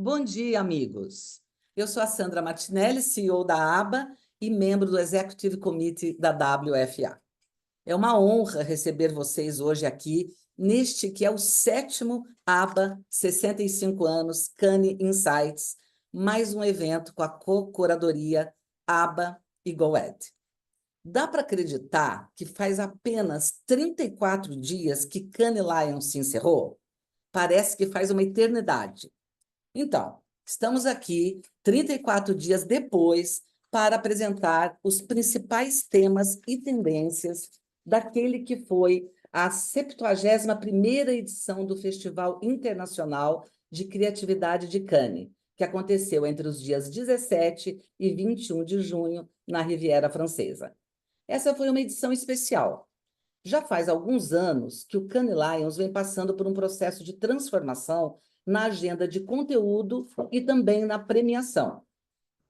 Bom dia, amigos. Eu sou a Sandra Martinelli, CEO da ABA e membro do Executive Committee da WFA. É uma honra receber vocês hoje aqui, neste que é o 7º ABA 65 anos Cannes Insights, mais um evento com a co-curadoria ABA e GoEd. Dá para acreditar que faz apenas 34 dias que Cannes Lions se encerrou? Parece que faz uma eternidade. Então, estamos aqui 34 dias depois para apresentar os principais temas e tendências daquele que foi a 71ª edição do Festival Internacional de Criatividade de Cannes, que aconteceu entre os dias 17 e 21 de junho na Riviera Francesa. Essa foi uma edição especial. Já faz alguns anos que o Cannes Lions vem passando por um processo de transformação na agenda de conteúdo e também na premiação.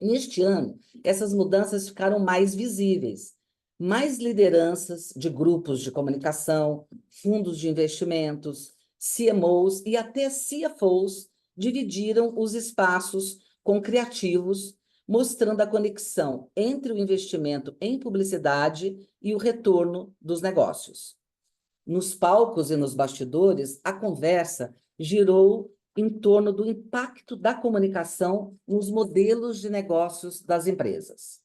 Neste ano, essas mudanças ficaram mais visíveis. Mais lideranças de grupos de comunicação, fundos de investimentos, CMOs e até CFOs dividiram os espaços com criativos, mostrando a conexão entre o investimento em publicidade e o retorno dos negócios. Nos palcos e nos bastidores, a conversa girou em torno do impacto da comunicação nos modelos de negócios das empresas.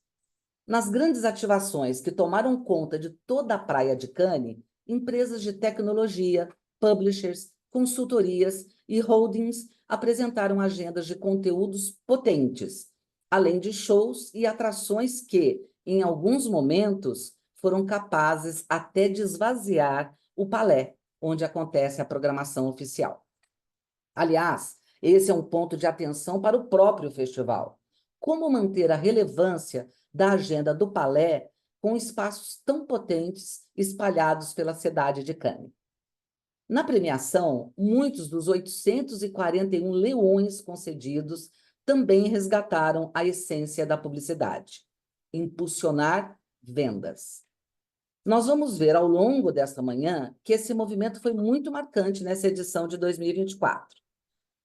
Nas grandes ativações que tomaram conta de toda a praia de Cannes, empresas de tecnologia, publishers, consultorias e holdings apresentaram agendas de conteúdos potentes, além de shows e atrações que, em alguns momentos, foram capazes até de esvaziar o Palais, onde acontece a programação oficial. Aliás, esse é um ponto de atenção para o próprio festival. Como manter a relevância da agenda do Palais com espaços tão potentes espalhados pela cidade de Cannes? Na premiação, muitos dos 841 leões concedidos também resgataram a essência da publicidade: impulsionar vendas. Nós vamos ver ao longo desta manhã que esse movimento foi muito marcante nessa edição de 2024.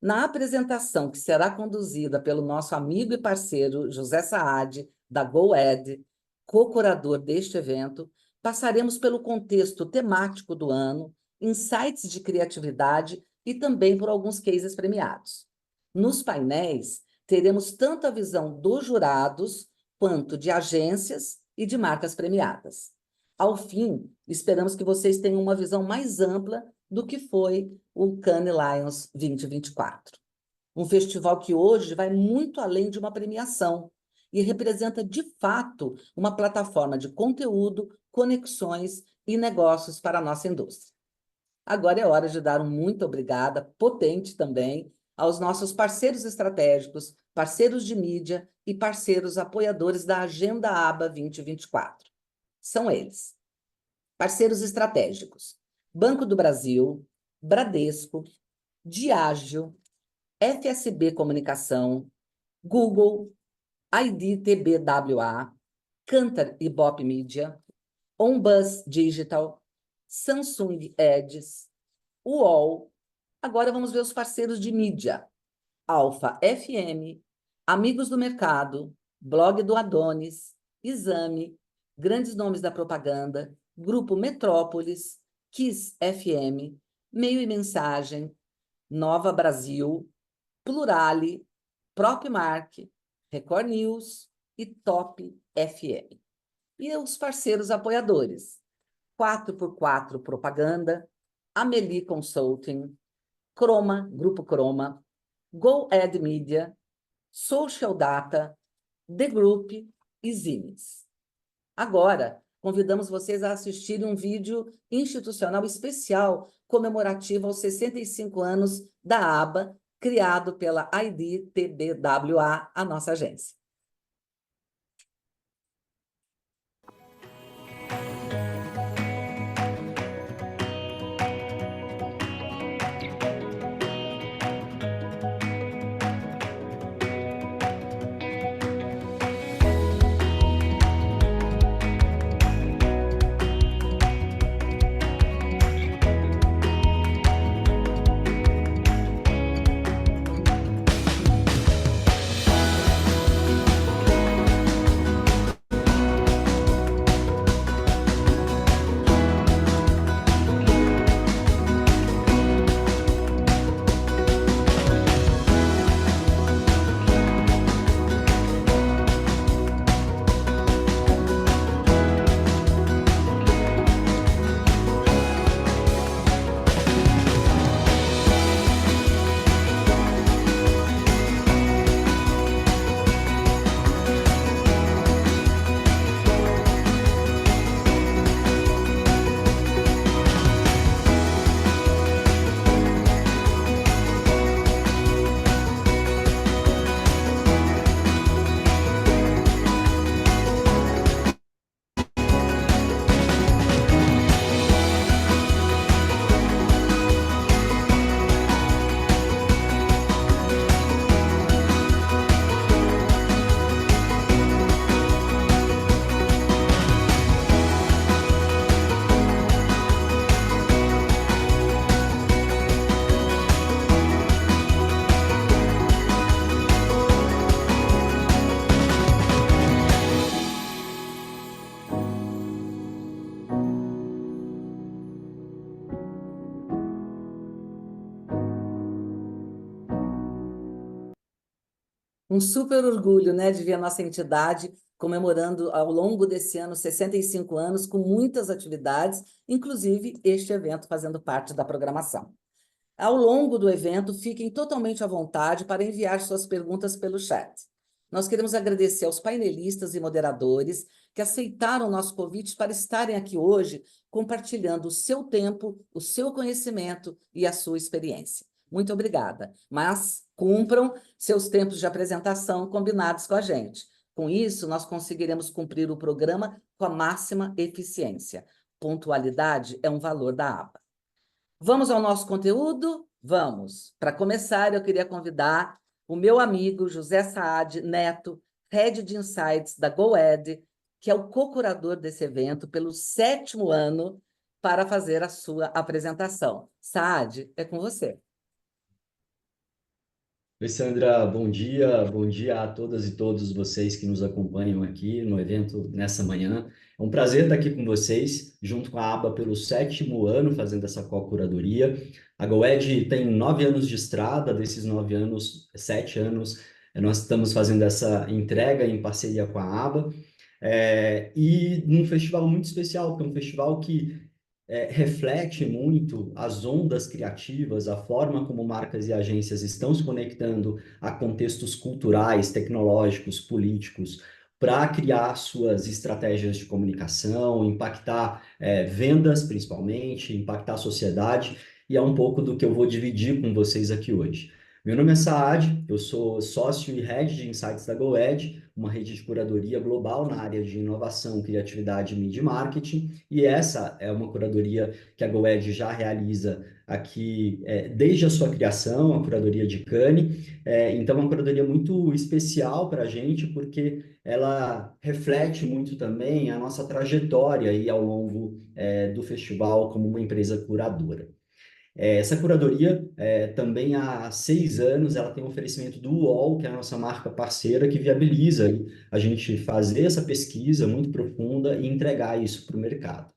Na apresentação, que será conduzida pelo nosso amigo e parceiro José Saad, da GoEd, co-curador deste evento, passaremos pelo contexto temático do ano, insights de criatividade e também por alguns cases premiados. Nos painéis, teremos tanto a visão dos jurados quanto de agências e de marcas premiadas. Ao fim, esperamos que vocês tenham uma visão mais ampla do que foi o Cannes Lions 2024. Um festival que hoje vai muito além de uma premiação e representa, de fato, uma plataforma de conteúdo, conexões e negócios para a nossa indústria. Agora é hora de dar um muito obrigada, potente também, aos nossos parceiros estratégicos, parceiros de mídia e parceiros apoiadores da Agenda ABA 2024. São eles: parceiros estratégicos: Banco do Brasil, Bradesco, Diageo, FSB Comunicação, Google, IDTBWA, Kantar e Bop Media, OnBus Digital, Samsung Ads, UOL. Agora vamos ver os parceiros de mídia: Alfa FM, Amigos do Mercado, Blog do Adonis, Exame, grandes nomes da propaganda, Grupo Metrópolis, Kiss FM, Meio e Mensagem, Nova Brasil, Plurale, Propmark, Record News e Top FM. E os parceiros apoiadores: 4x4 Propaganda, Amelie Consulting, Croma, Grupo Croma, GoEd Media, Social Data, The Group e Zines. Agora, convidamos vocês a assistirem um vídeo institucional especial comemorativo aos 65 anos da ABA, criado pela IDTBWA, a nossa agência. Um super orgulho, né, de ver a nossa entidade comemorando ao longo desse ano 65 anos, com muitas atividades, inclusive este evento fazendo parte da programação. Ao longo do evento, fiquem totalmente à vontade para enviar suas perguntas pelo chat. Nós queremos agradecer aos painelistas e moderadores que aceitaram o nosso convite para estarem aqui hoje compartilhando o seu tempo, o seu conhecimento e a sua experiência. Muito obrigada, mas cumpram seus tempos de apresentação combinados com a gente. Com isso, nós conseguiremos cumprir o programa com a máxima eficiência. Pontualidade é um valor da aba. Vamos ao nosso conteúdo? Vamos. Para começar, eu queria convidar o meu amigo José Saad Neto, Head de Insights da GoEd, que é o co-curador desse evento pelo 7º ano, para fazer a sua apresentação. Saad, é com você. Oi, Sandra, bom dia a todas e todos vocês que nos acompanham aqui no evento nessa manhã. É um prazer estar aqui com vocês, junto com a ABA pelo 7º ano, fazendo essa co-curadoria. A GoEd tem 9 anos de estrada, desses 9 anos, 7 anos, nós estamos fazendo essa entrega em parceria com a ABA, e num festival muito especial, porque é um festival que reflete muito as ondas criativas, a forma como marcas e agências estão se conectando a contextos culturais, tecnológicos, políticos, para criar suas estratégias de comunicação, impactar vendas, principalmente, impactar a sociedade, e é um pouco do que eu vou dividir com vocês aqui hoje. Meu nome é Saad, eu sou sócio e head de Insights da GoEd, uma rede de curadoria global na área de inovação, criatividade, mídia e marketing, e essa é uma curadoria que a GoEd já realiza aqui desde a sua criação, a curadoria de Cannes. Então, é uma curadoria muito especial para a gente, porque ela reflete muito também a nossa trajetória aí ao longo do festival como uma empresa curadora. Essa curadoria, também há 6 anos, ela tem um oferecimento do UOL, que é a nossa marca parceira, que viabiliza aí a gente fazer essa pesquisa muito profunda e entregar isso para o mercado.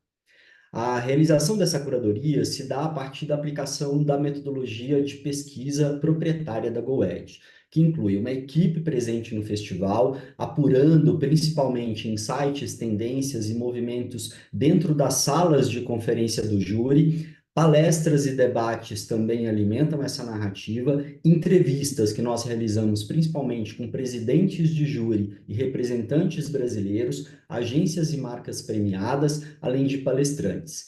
A realização dessa curadoria se dá a partir da aplicação da metodologia de pesquisa proprietária da GoEd, que inclui uma equipe presente no festival, apurando principalmente insights, tendências e movimentos dentro das salas de conferência do júri. Palestras e debates também alimentam essa narrativa, entrevistas que nós realizamos principalmente com presidentes de júri e representantes brasileiros, agências e marcas premiadas, além de palestrantes.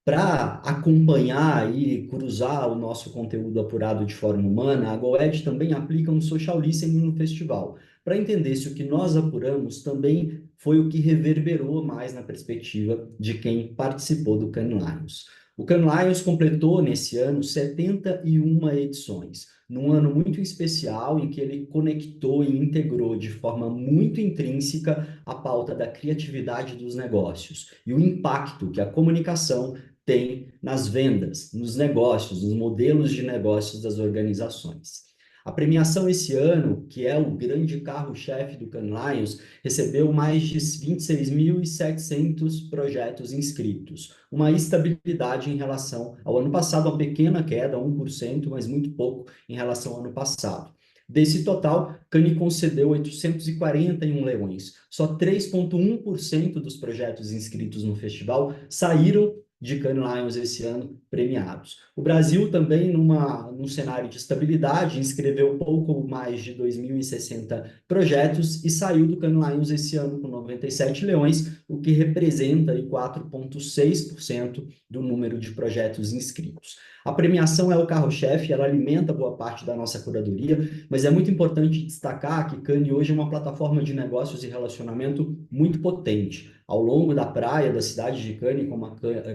Para acompanhar e cruzar o nosso conteúdo apurado de forma humana, a GoEd também aplica um social listening no festival, para entender se o que nós apuramos também foi o que reverberou mais na perspectiva de quem participou do Cannes Lions. O Cannes Lions completou nesse ano 71 edições, num ano muito especial em que ele conectou e integrou de forma muito intrínseca a pauta da criatividade dos negócios e o impacto que a comunicação tem nas vendas, nos negócios, nos modelos de negócios das organizações. A premiação esse ano, que é o grande carro-chefe do Cannes Lions, recebeu mais de 26.700 projetos inscritos, uma estabilidade em relação ao ano passado, uma pequena queda, 1%, mas muito pouco em relação ao ano passado. Desse total, Cannes concedeu 841 leões. Só 3,1% dos projetos inscritos no festival saíram de Cannes Lions esse ano premiados. O Brasil também, num cenário de estabilidade, inscreveu pouco mais de 2.060 projetos e saiu do Cannes Lions esse ano com 97 leões, o que representa aí 4,6% do número de projetos inscritos. A premiação é o carro-chefe, ela alimenta boa parte da nossa curadoria, mas é muito importante destacar que Cannes hoje é uma plataforma de negócios e relacionamento muito potente. Ao longo da praia da cidade de Cannes,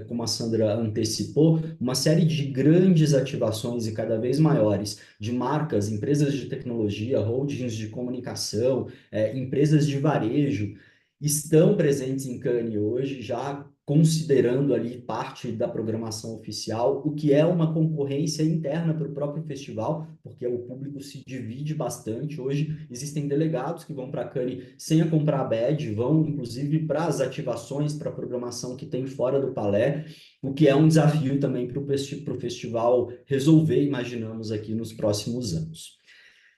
como a Sandra antecipou, uma série de grandes ativações e cada vez maiores de marcas, empresas de tecnologia, holdings de comunicação, empresas de varejo, estão presentes em Cannes hoje, já considerando ali parte da programação oficial, o que é uma concorrência interna para o próprio festival, porque o público se divide bastante. Hoje existem delegados que vão para Cannes sem comprar a badge, vão inclusive para as ativações, para a programação que tem fora do Palais, o que é um desafio também para o festival resolver, imaginamos aqui nos próximos anos.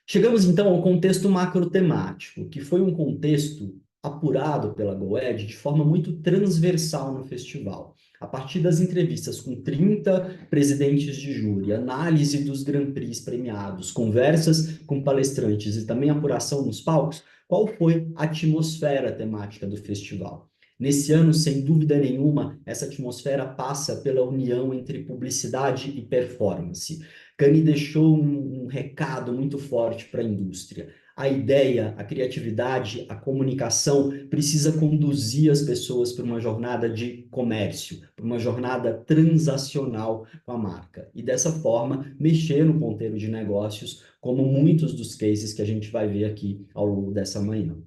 Chegamos então ao contexto macrotemático, que foi um contexto apurado pela GOED de forma muito transversal no festival. A partir das entrevistas com 30 presidentes de júri, análise dos Grand Prix premiados, conversas com palestrantes e também apuração nos palcos, qual foi a atmosfera temática do festival? Nesse ano, sem dúvida nenhuma, essa atmosfera passa pela união entre publicidade e performance. Cannes deixou um recado muito forte para a indústria. A ideia, a criatividade, a comunicação precisa conduzir as pessoas para uma jornada de comércio, para uma jornada transacional com a marca. E dessa forma, mexer no ponteiro de negócios, como muitos dos cases que a gente vai ver aqui ao longo dessa manhã.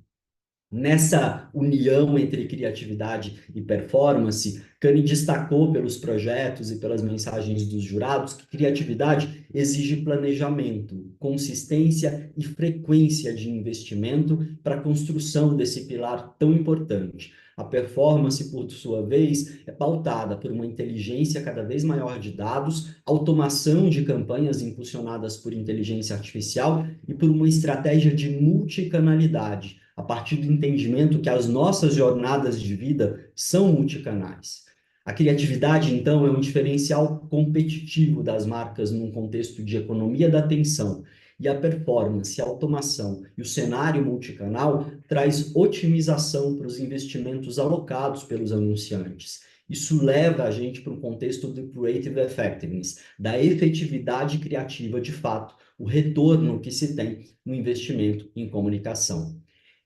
Nessa união entre criatividade e performance, Cannes destacou pelos projetos e pelas mensagens dos jurados que criatividade exige planejamento, consistência e frequência de investimento para a construção desse pilar tão importante. A performance, por sua vez, é pautada por uma inteligência cada vez maior de dados, automação de campanhas impulsionadas por inteligência artificial e por uma estratégia de multicanalidade, a partir do entendimento que as nossas jornadas de vida são multicanais. A criatividade, então, é um diferencial competitivo das marcas num contexto de economia da atenção, e a performance, a automação e o cenário multicanal traz otimização para os investimentos alocados pelos anunciantes. Isso leva a gente para um contexto de creative effectiveness, da efetividade criativa de fato, o retorno que se tem no investimento em comunicação.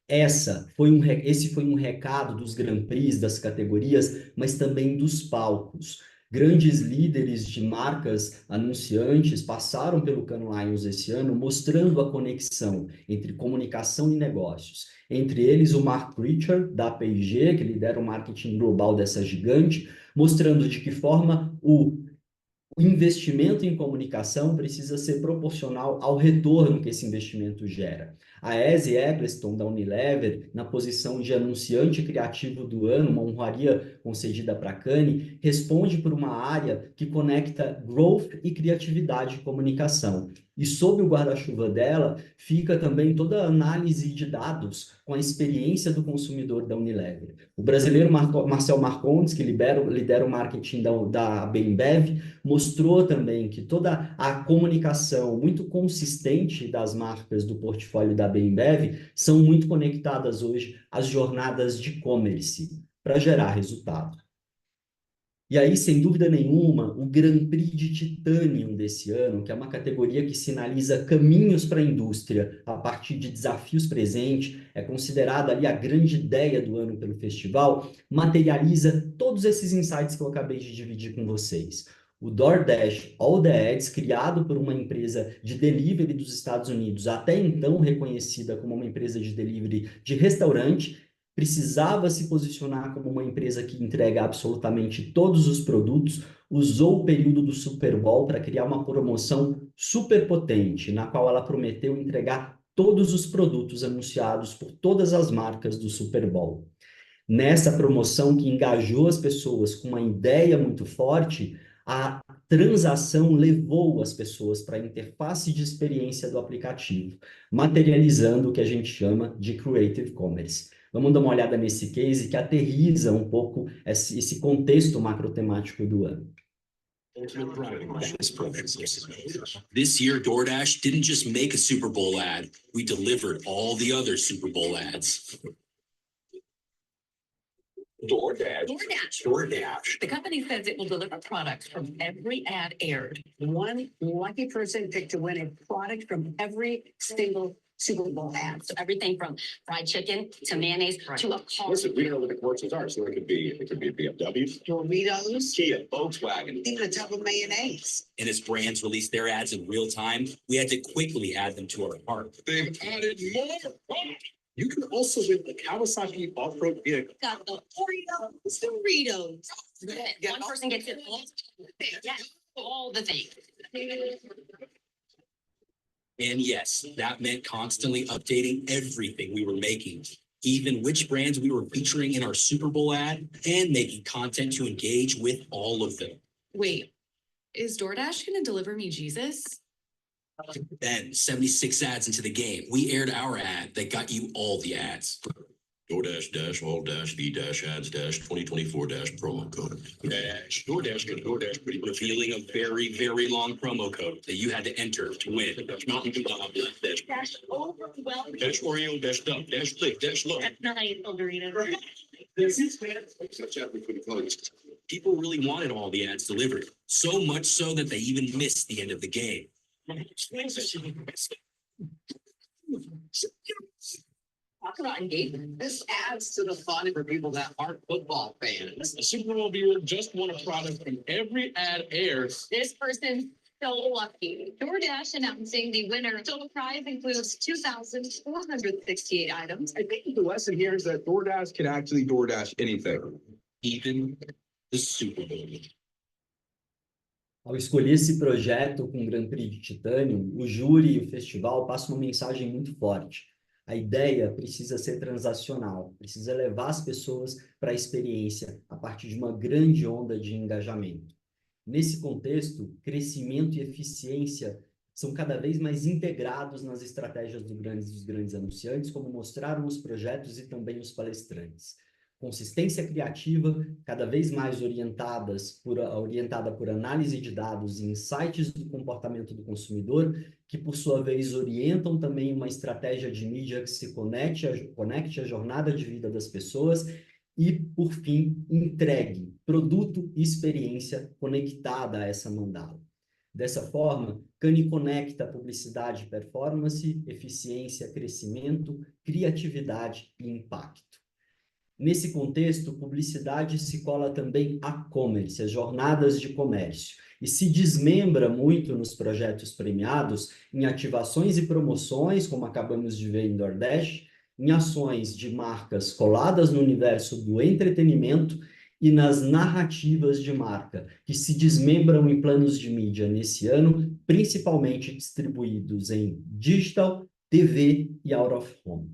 Esse foi um recado dos Grand Prix, das categorias, mas também dos palcos. Grandes líderes de marcas anunciantes passaram pelo Cannes Lions esse ano, mostrando a conexão entre comunicação e negócios. Entre eles, o Mark Pritchard, da P&G, que lidera o marketing global dessa gigante, mostrando de que forma o investimento em comunicação precisa ser proporcional ao retorno que esse investimento gera. A Ezzy Eccleston, da Unilever, na posição de anunciante criativo do ano, uma honraria concedida para a Cannes, responde por uma área que conecta growth e criatividade de comunicação. E sob o guarda-chuva dela, fica também toda a análise de dados com a experiência do consumidor da Unilever. O brasileiro Marcel Marcondes, que lidera o marketing da Bembev, mostrou também que toda a comunicação muito consistente das marcas do portfólio da Bembev são muito conectadas hoje às jornadas de e-commerce para gerar resultado. E aí, sem dúvida nenhuma, o Grand Prix de Titanium desse ano, que é uma categoria que sinaliza caminhos para a indústria a partir de desafios presentes, é considerada ali a grande ideia do ano pelo festival, materializa todos esses insights que eu acabei de dividir com vocês. O DoorDash All the Ads, criado por uma empresa de delivery dos Estados Unidos, até então reconhecida como uma empresa de delivery de restaurante, precisava se posicionar como uma empresa que entrega absolutamente todos os produtos, usou o período do Super Bowl para criar uma promoção super potente, na qual ela prometeu entregar todos os produtos anunciados por todas as marcas do Super Bowl. Nessa promoção que engajou as pessoas com uma ideia muito forte, a transação levou as pessoas para a interface de experiência do aplicativo, materializando o que a gente chama de Creative Commerce. Vamos dar uma olhada nesse case que aterriza um pouco esse contexto macrotemático do ano. This year, DoorDash didn't just make a Super Bowl ad, we delivered all the other Super Bowl ads. DoorDash. The company says it will deliver products from every ad aired. One lucky person picked to win a product from every single Super Bowl ad. So everything from fried chicken to mayonnaise to a car. Listen, we don't know what the commercials are, so it could be a BMW, Doritos, Kia, Volkswagen. even a tub of mayonnaise. And as brands release their ads in real time, we had to quickly add them to our cart. They've added more. You can also win the Kawasaki off-road vehicle. Got the Oreos, Doritos. One person gets it all. Yeah, all the things. And yes, that meant constantly updating everything we were making, even which brands we were featuring in our Super Bowl ad, and making content to engage with all of them. Wait, is DoorDash going to deliver me Jesus? Then 76 ads into the game, we aired our ad that got you all the ads. DoorDash dash all dash the dash ads dash 2024 dash promo code. Dash DoorDash gonna DoorDash pretty much revealing a very, very long promo code that you had to enter to win. Dash Mountain Dew dash Dash overwhelming. dash Oreo dash Dove dash Lick dash Low. That's not how you spell Doritos. People really wanted all the ads delivered, so much so that they even missed the end of the game. Talk about engagement. This adds to the fun for people that aren't football fans. A Super Bowl viewer just won a product from every ad aired. This person's so lucky. DoorDash announcing the winner. Total prize includes 2,468 items. I think the lesson here is that DoorDash can actually DoorDash anything. Even the Super Bowl. Ao escolher esse projeto com o Grand Prix de Titânio, o júri e o festival passam uma mensagem muito forte. A ideia precisa ser transacional, precisa levar as pessoas para a experiência a partir de uma grande onda de engajamento. Nesse contexto, crescimento e eficiência são cada vez mais integrados nas estratégias dos grandes anunciantes, como mostraram os projetos e também os palestrantes. Consistência criativa, cada vez mais orientada por análise de dados e insights do comportamento do consumidor, que, por sua vez, orientam também uma estratégia de mídia que se conecte à jornada de vida das pessoas e, por fim, entregue produto e experiência conectada a essa mandala. Dessa forma, Cannes conecta publicidade e performance, eficiência, crescimento, criatividade e impacto. Nesse contexto, publicidade se cola também a commerce, as jornadas de comércio, e se desmembra muito nos projetos premiados em ativações e promoções, como acabamos de ver em DoorDash, em ações de marcas coladas no universo do entretenimento e nas narrativas de marca, que se desmembram em planos de mídia nesse ano, principalmente distribuídos em digital, TV e out of home.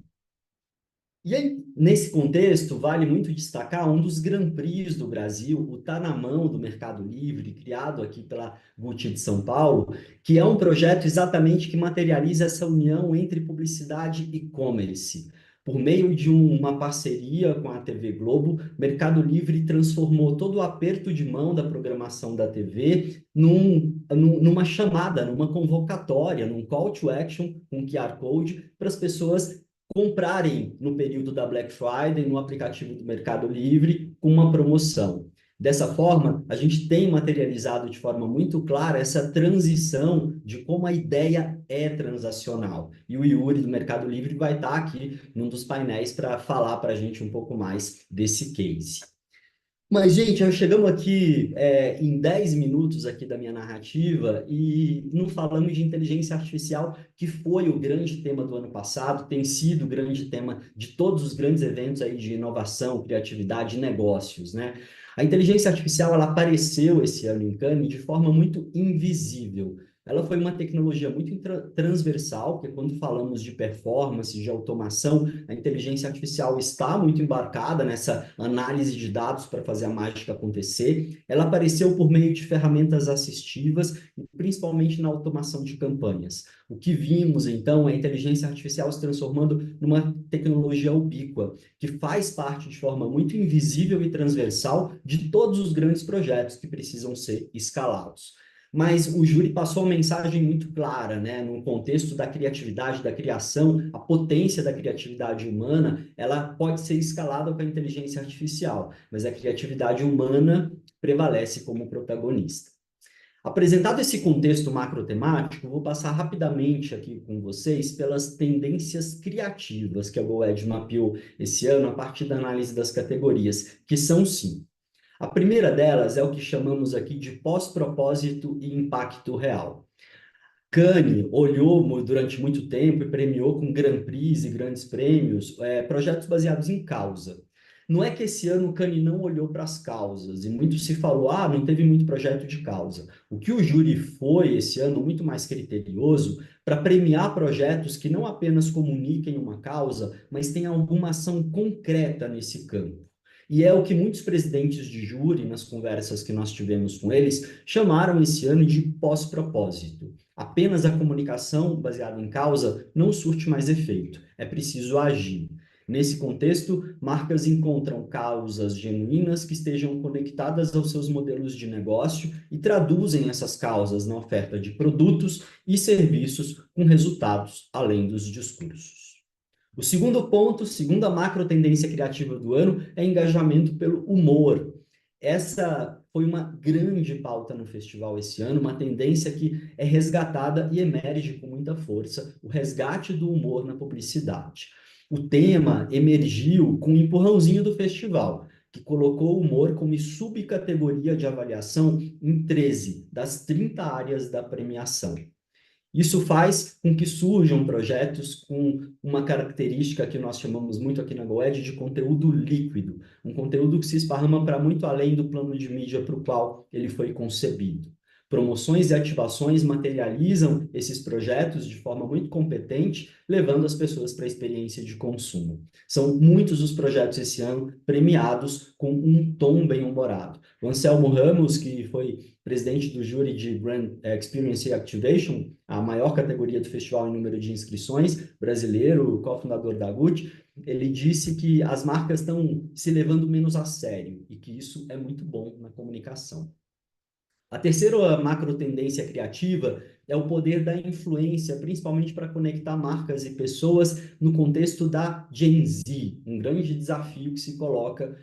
E aí, nesse contexto, vale muito destacar um dos Grand Prix do Brasil, o Tá na Mão do Mercado Livre, criado aqui pela Gucci de São Paulo, que é um projeto exatamente que materializa essa união entre publicidade e e-commerce. Por meio de uma parceria com a TV Globo, Mercado Livre transformou todo o aperto de mão da programação da TV numa chamada, numa convocatória, num call to action, um QR Code, para as pessoas comprarem no período da Black Friday no aplicativo do Mercado Livre com uma promoção. Dessa forma, a gente tem materializado de forma muito clara essa transição de como a ideia é transacional. E o Yuri do Mercado Livre vai estar aqui num dos painéis para falar para a gente um pouco mais desse case. Mas, gente, nós chegamos aqui em 10 minutos aqui da minha narrativa e não falamos de inteligência artificial, que foi o grande tema do ano passado, tem sido o grande tema de todos os grandes eventos aí de inovação, criatividade e negócios, né? A inteligência artificial, ela apareceu esse ano em Cannes de forma muito invisível. Ela foi uma tecnologia muito transversal, porque quando falamos de performance, de automação, a inteligência artificial está muito embarcada nessa análise de dados para fazer a mágica acontecer. Ela apareceu por meio de ferramentas assistivas, principalmente na automação de campanhas. O que vimos, então, é a inteligência artificial se transformando numa tecnologia ubíqua, que faz parte de forma muito invisível e transversal de todos os grandes projetos que precisam ser escalados. Mas o júri passou uma mensagem muito clara, né? No contexto da criatividade, da criação, a potência da criatividade humana, ela pode ser escalada com a inteligência artificial, mas a criatividade humana prevalece como protagonista. Apresentado esse contexto macrotemático, vou passar rapidamente aqui com vocês pelas tendências criativas que a GoEd mapeou esse ano a partir da análise das categorias, que são 5. A primeira delas é o que chamamos aqui de pós-propósito e impacto real. Cannes olhou durante muito tempo e premiou com Grand Prix e grandes prêmios projetos baseados em causa. Não é que esse ano o Cannes não olhou para as causas, e muito se falou, não teve muito projeto de causa. O que o júri foi esse ano muito mais criterioso para premiar projetos que não apenas comuniquem uma causa, mas tenham alguma ação concreta nesse campo. E é o que muitos presidentes de júri, nas conversas que nós tivemos com eles, chamaram esse ano de pós-propósito. Apenas a comunicação baseada em causa não surte mais efeito, é preciso agir. Nesse contexto, marcas encontram causas genuínas que estejam conectadas aos seus modelos de negócio e traduzem essas causas na oferta de produtos e serviços com resultados além dos discursos. O segundo ponto, segunda macro tendência criativa do ano, é engajamento pelo humor. Essa foi uma grande pauta no festival esse ano, uma tendência que é resgatada e emerge com muita força, o resgate do humor na publicidade. O tema emergiu com um empurrãozinho do festival, que colocou o humor como subcategoria de avaliação em 13 das 30 áreas da premiação. Isso faz com que surjam projetos com uma característica que nós chamamos muito aqui na GoEd de conteúdo líquido, um conteúdo que se esparrama para muito além do plano de mídia para o qual ele foi concebido. Promoções e ativações materializam esses projetos de forma muito competente, levando as pessoas para a experiência de consumo. São muitos os projetos esse ano premiados com um tom bem-humorado. O Anselmo Ramos, que foi presidente do júri de Brand Experience e Activation, a maior categoria do festival em número de inscrições, brasileiro, cofundador da Gucci, ele disse que as marcas estão se levando menos a sério e que isso é muito bom na comunicação. A terceira macro tendência criativa é o poder da influência, principalmente para conectar marcas e pessoas no contexto da Gen Z, um grande desafio que se coloca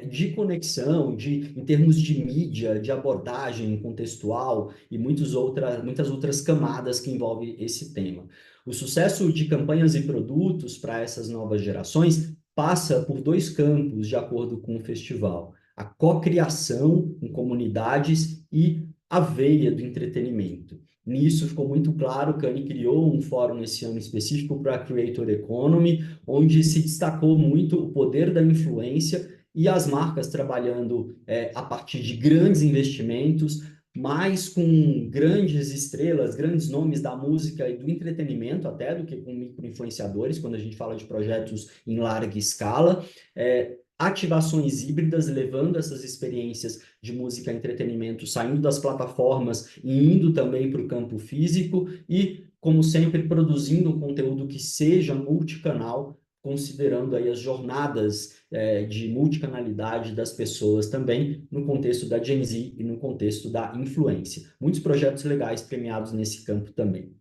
de conexão, em termos de mídia, de abordagem contextual e muitas outras camadas que envolvem esse tema. O sucesso de campanhas e produtos para essas novas gerações passa por dois campos, de acordo com o festival: a cocriação com comunidades e a veia do entretenimento. Nisso ficou muito claro que a Anne criou um fórum nesse ano específico para a Creator Economy, onde se destacou muito o poder da influência e as marcas trabalhando a partir de grandes investimentos, mais com grandes estrelas, grandes nomes da música e do entretenimento, até do que com micro-influenciadores, quando a gente fala de projetos em larga escala. Ativações híbridas, levando essas experiências de música e entretenimento, saindo das plataformas e indo também para o campo físico e, como sempre, produzindo um conteúdo que seja multicanal, considerando aí as jornadas de multicanalidade das pessoas também no contexto da Gen Z e no contexto da influência. Muitos projetos legais premiados nesse campo também.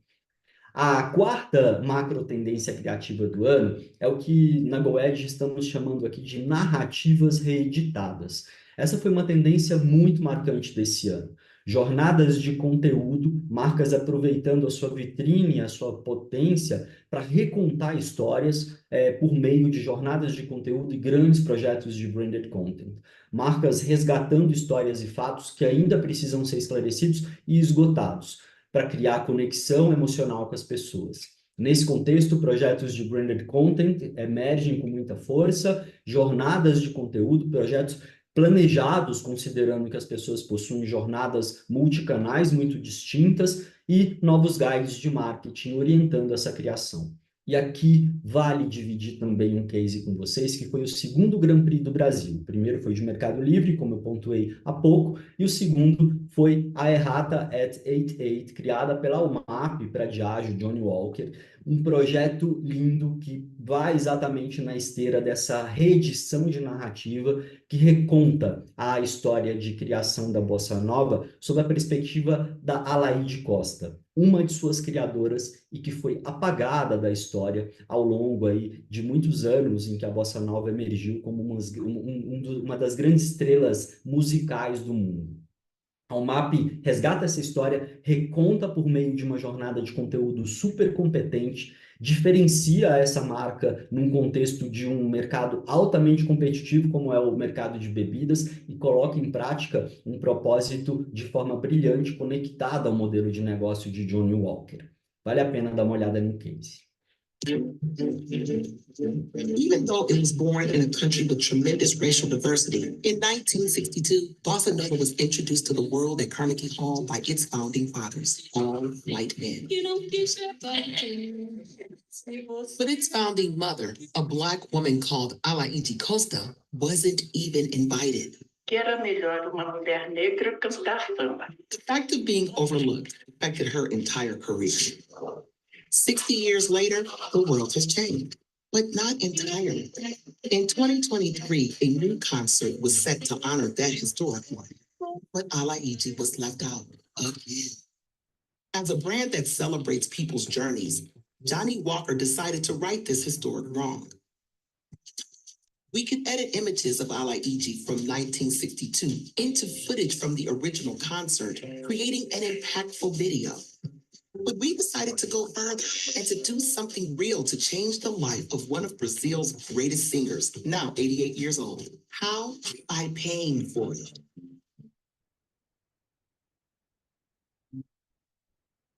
A quarta macro tendência criativa do ano é o que na GoEd estamos chamando aqui de narrativas reeditadas. Essa foi uma tendência muito marcante desse ano. Jornadas de conteúdo, marcas aproveitando a sua vitrine, a sua potência para recontar histórias por meio de jornadas de conteúdo e grandes projetos de branded content. Marcas resgatando histórias e fatos que ainda precisam ser esclarecidos e esgotados, para criar conexão emocional com as pessoas. Nesse contexto, projetos de branded content emergem com muita força, jornadas de conteúdo, projetos planejados, considerando que as pessoas possuem jornadas multicanais muito distintas e novos guides de marketing orientando essa criação. E aqui vale dividir também um case com vocês, que foi o segundo Grand Prix do Brasil. O primeiro foi de Mercado Livre, como eu pontuei há pouco, e o segundo foi a Errata at 88, criada pela UMAP para Diageo, Johnny Walker, um projeto lindo que vai exatamente na esteira dessa reedição de narrativa que reconta a história de criação da Bossa Nova sob a perspectiva da Alaide Costa, uma de suas criadoras e que foi apagada da história ao longo aí de muitos anos em que a Bossa Nova emergiu como uma das grandes estrelas musicais do mundo. A UMAP resgata essa história, reconta por meio de uma jornada de conteúdo super competente, diferencia essa marca num contexto de um mercado altamente competitivo, como é o mercado de bebidas, e coloca em prática um propósito de forma brilhante, conectada ao modelo de negócio de Johnny Walker. Vale a pena dar uma olhada no case. Even though it was born in a country with tremendous racial diversity, in 1962, Bossa Nova was introduced to the world at Carnegie Hall by its founding fathers, all white men. But its founding mother, a Black woman called Alaide Costa, wasn't even invited. Que era melhor uma mulher negra cantar samba. The fact of being overlooked affected her entire career. 60 years later, the world has changed, but not entirely. In 2023, a new concert was set to honor that historic one, but Alaide was left out again. As a brand that celebrates people's journeys, Johnny Walker decided to right this historic wrong. We could edit images of Alaide from 1962 into footage from the original concert, creating an impactful video. But we decided to go further and to do something real to change the life of one of Brazil's greatest singers, now 88 years old. How? By paying for it.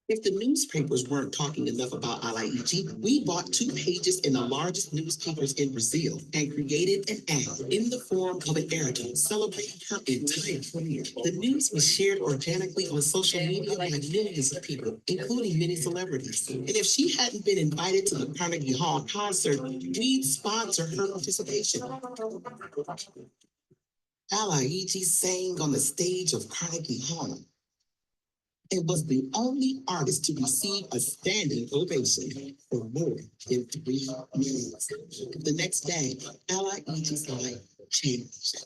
If the newspapers weren't talking enough about Alaide, we bought 2 pages in the largest newspapers in Brazil and created an ad in the form of an airtime celebrating her entire career. The news was shared organically on social media by millions of people, including many celebrities. And if she hadn't been invited to the Carnegie Hall concert, we'd sponsor her participation. Alaide sang on the stage of Carnegie Hall and was the only artist to receive a standing ovation for more than 3 minutes. The next day, Alaide's life changed.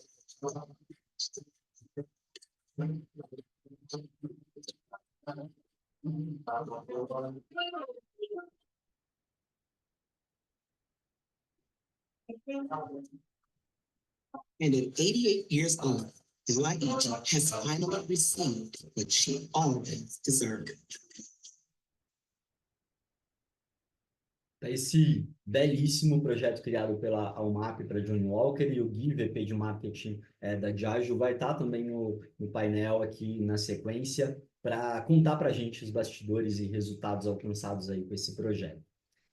And at 88 years old, Alaide has finally received what she always deserved. Esse belíssimo projeto criado pela Almap para Johnny Walker, e o Gui, VP de Marketing da Diageo, vai estar também no painel aqui na sequência para contar para a gente os bastidores e resultados alcançados aí com esse projeto.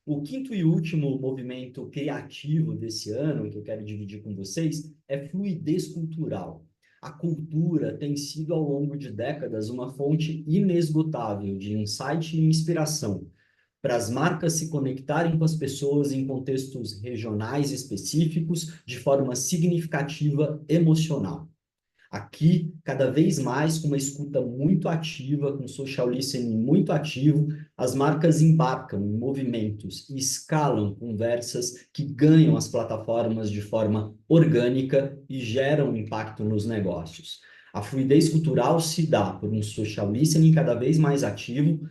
O quinto e último movimento criativo desse ano, que eu quero dividir com vocês, é fluidez cultural. A cultura tem sido, ao longo de décadas, uma fonte inesgotável de insight e inspiração para as marcas se conectarem com as pessoas em contextos regionais específicos de forma significativa emocional. Aqui, cada vez mais, com uma escuta muito ativa, com social listening muito ativo, as marcas embarcam em movimentos e escalam conversas que ganham as plataformas de forma orgânica e geram impacto nos negócios. A fluidez cultural se dá por um social listening cada vez mais ativo,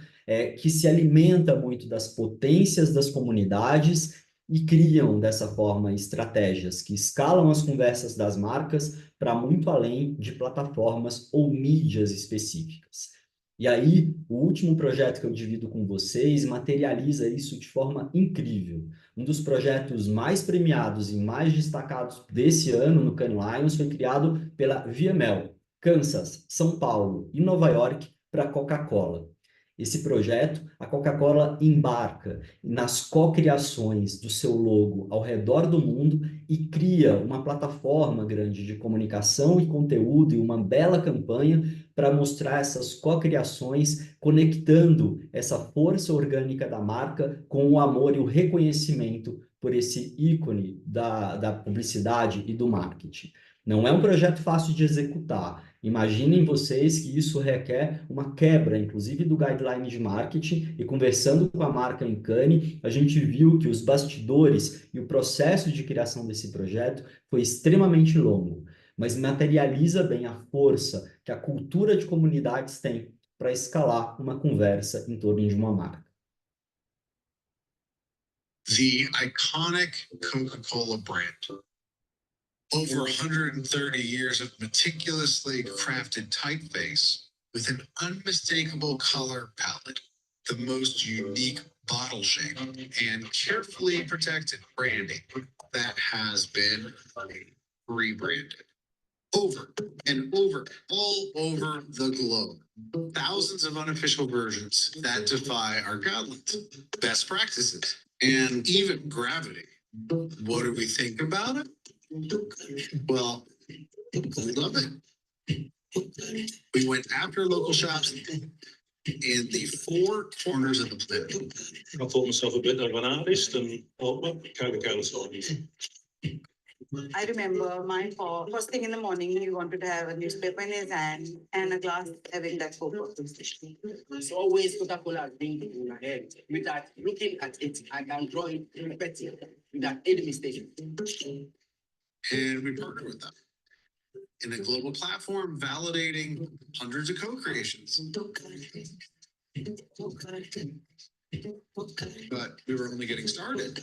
que se alimenta muito das potências das comunidades e criam, dessa forma, estratégias que escalam as conversas das marcas para muito além de plataformas ou mídias específicas. E aí, o último projeto que eu divido com vocês materializa isso de forma incrível. Um dos projetos mais premiados e mais destacados desse ano no Cannes Lions foi criado pela VML, Kansas, São Paulo e Nova York para a Coca-Cola. Esse projeto, a Coca-Cola embarca nas cocriações do seu logo ao redor do mundo e cria uma plataforma grande de comunicação e conteúdo e uma bela campanha para mostrar essas cocriações, conectando essa força orgânica da marca com o amor e o reconhecimento por esse ícone da publicidade e do marketing. Não é um projeto fácil de executar. Imaginem vocês que isso requer uma quebra, inclusive, do guideline de marketing, e conversando com a marca em Cannes, a gente viu que os bastidores e o processo de criação desse projeto foi extremamente longo, mas materializa bem a força que a cultura de comunidades tem para escalar uma conversa em torno de uma marca. The iconic Coca-Cola brand. Over 130 years of meticulously crafted typeface with an unmistakable color palette, the most unique bottle shape, and carefully protected branding that has been rebranded over and over, all over the globe. Thousands of unofficial versions that defy our guidelines. Best practices. and even gravity. What do we think about it? Well, we love it. We went after local shops in the four corners of the planet. I thought myself a bit of an artist and thought, well, kind of songs. I remember my first thing in the morning, he wanted to have a newspaper in his hand and a glass having that Coca. It's always Coca-Cola drink in my head. Without looking at it, I can draw it better without any mistake. And we partnered with them in a global platform validating hundreds of co-creations. But we were only getting started.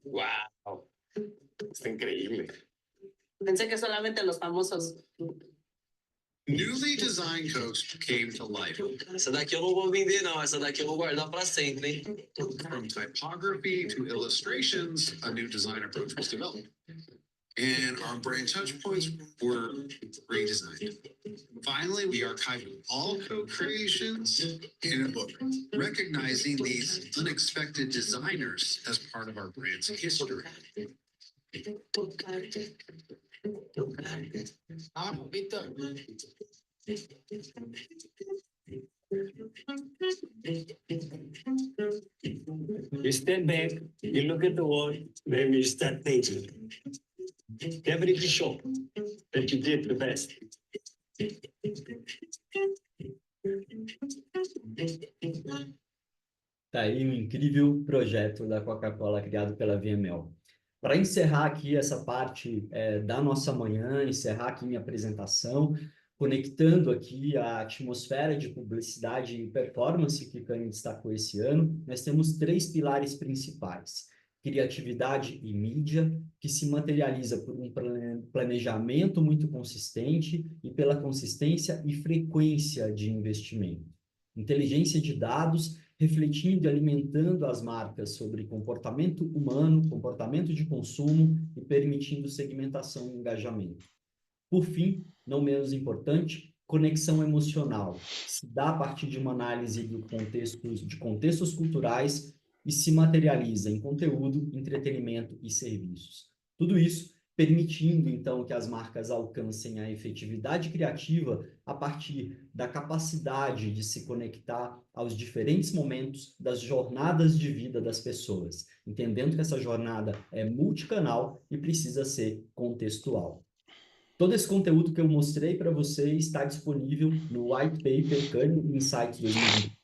Wow. Es increíble. Pensé que solamente los famosos. Newly designed Cokes came to life. Essa daqui eu não vou vender, não. Essa daqui eu vou guardar para sempre, hein? From typography to illustrations, a new design approach was developed. And our brand touch points were redesigned. Finally, we archived all co-creations in a book, recognizing these unexpected designers as part of our brand's history. Victor. You step back, you look at the wall, then you start thinking. Definitely show that you did the best. Tá aí um incrível projeto da Coca-Cola criado pela VML. Para encerrar aqui essa parte da nossa manhã, encerrar aqui minha apresentação, conectando aqui a atmosfera de publicidade e performance que o Canny destacou esse ano, nós temos 3 pilares principais: criatividade e mídia, que se materializa por um planejamento muito consistente e pela consistência e frequência de investimento. Inteligência de dados, refletindo e alimentando as marcas sobre comportamento humano, comportamento de consumo e permitindo segmentação e engajamento. Por fim, não menos importante, conexão emocional, se dá a partir de uma análise de contextos culturais e se materializa em conteúdo, entretenimento e serviços. Tudo isso permitindo, então, que as marcas alcancem a efetividade criativa a partir da capacidade de se conectar aos diferentes momentos das jornadas de vida das pessoas, entendendo que essa jornada é multicanal e precisa ser contextual. Todo esse conteúdo que eu mostrei para vocês está disponível no White Paper Canny Insights 2024,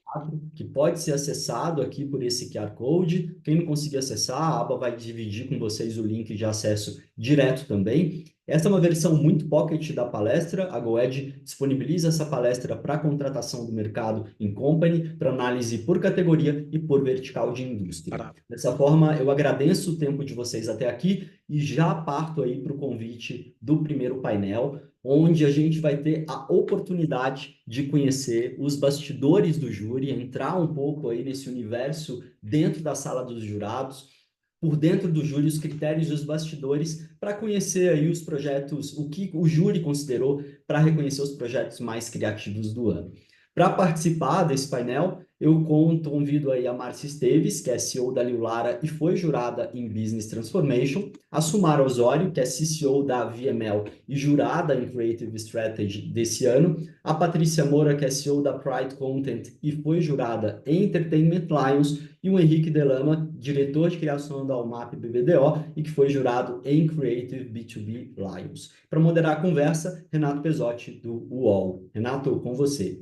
que pode ser acessado aqui por esse QR Code. Quem não conseguir acessar, a aba vai dividir com vocês o link de acesso direto também. Esta é uma versão muito pocket da palestra. A GoEd disponibiliza essa palestra para contratação do mercado em company, para análise por categoria e por vertical de indústria. Dessa forma, eu agradeço o tempo de vocês até aqui e já parto aí para o convite do primeiro painel, onde a gente vai ter a oportunidade de conhecer os bastidores do júri, entrar um pouco aí nesse universo dentro da sala dos jurados, por dentro do júri, os critérios e os bastidores, para conhecer aí os projetos, o que o júri considerou para reconhecer os projetos mais criativos do ano. Para participar desse painel, eu convido aí a Márcia Esteves, que é CEO da Liulara e foi jurada em Business Transformation, a Sumara Osório, que é CCO da VML e jurada em Creative Strategy desse ano, a Patrícia Moura, que é CEO da Pride Content e foi jurada em Entertainment Lions, e o Henrique Delama, diretor de criação da UMAP BBDO e que foi jurado em Creative B2B Lions. Para moderar a conversa, Renato Pesotti, do UOL. Renato, com você.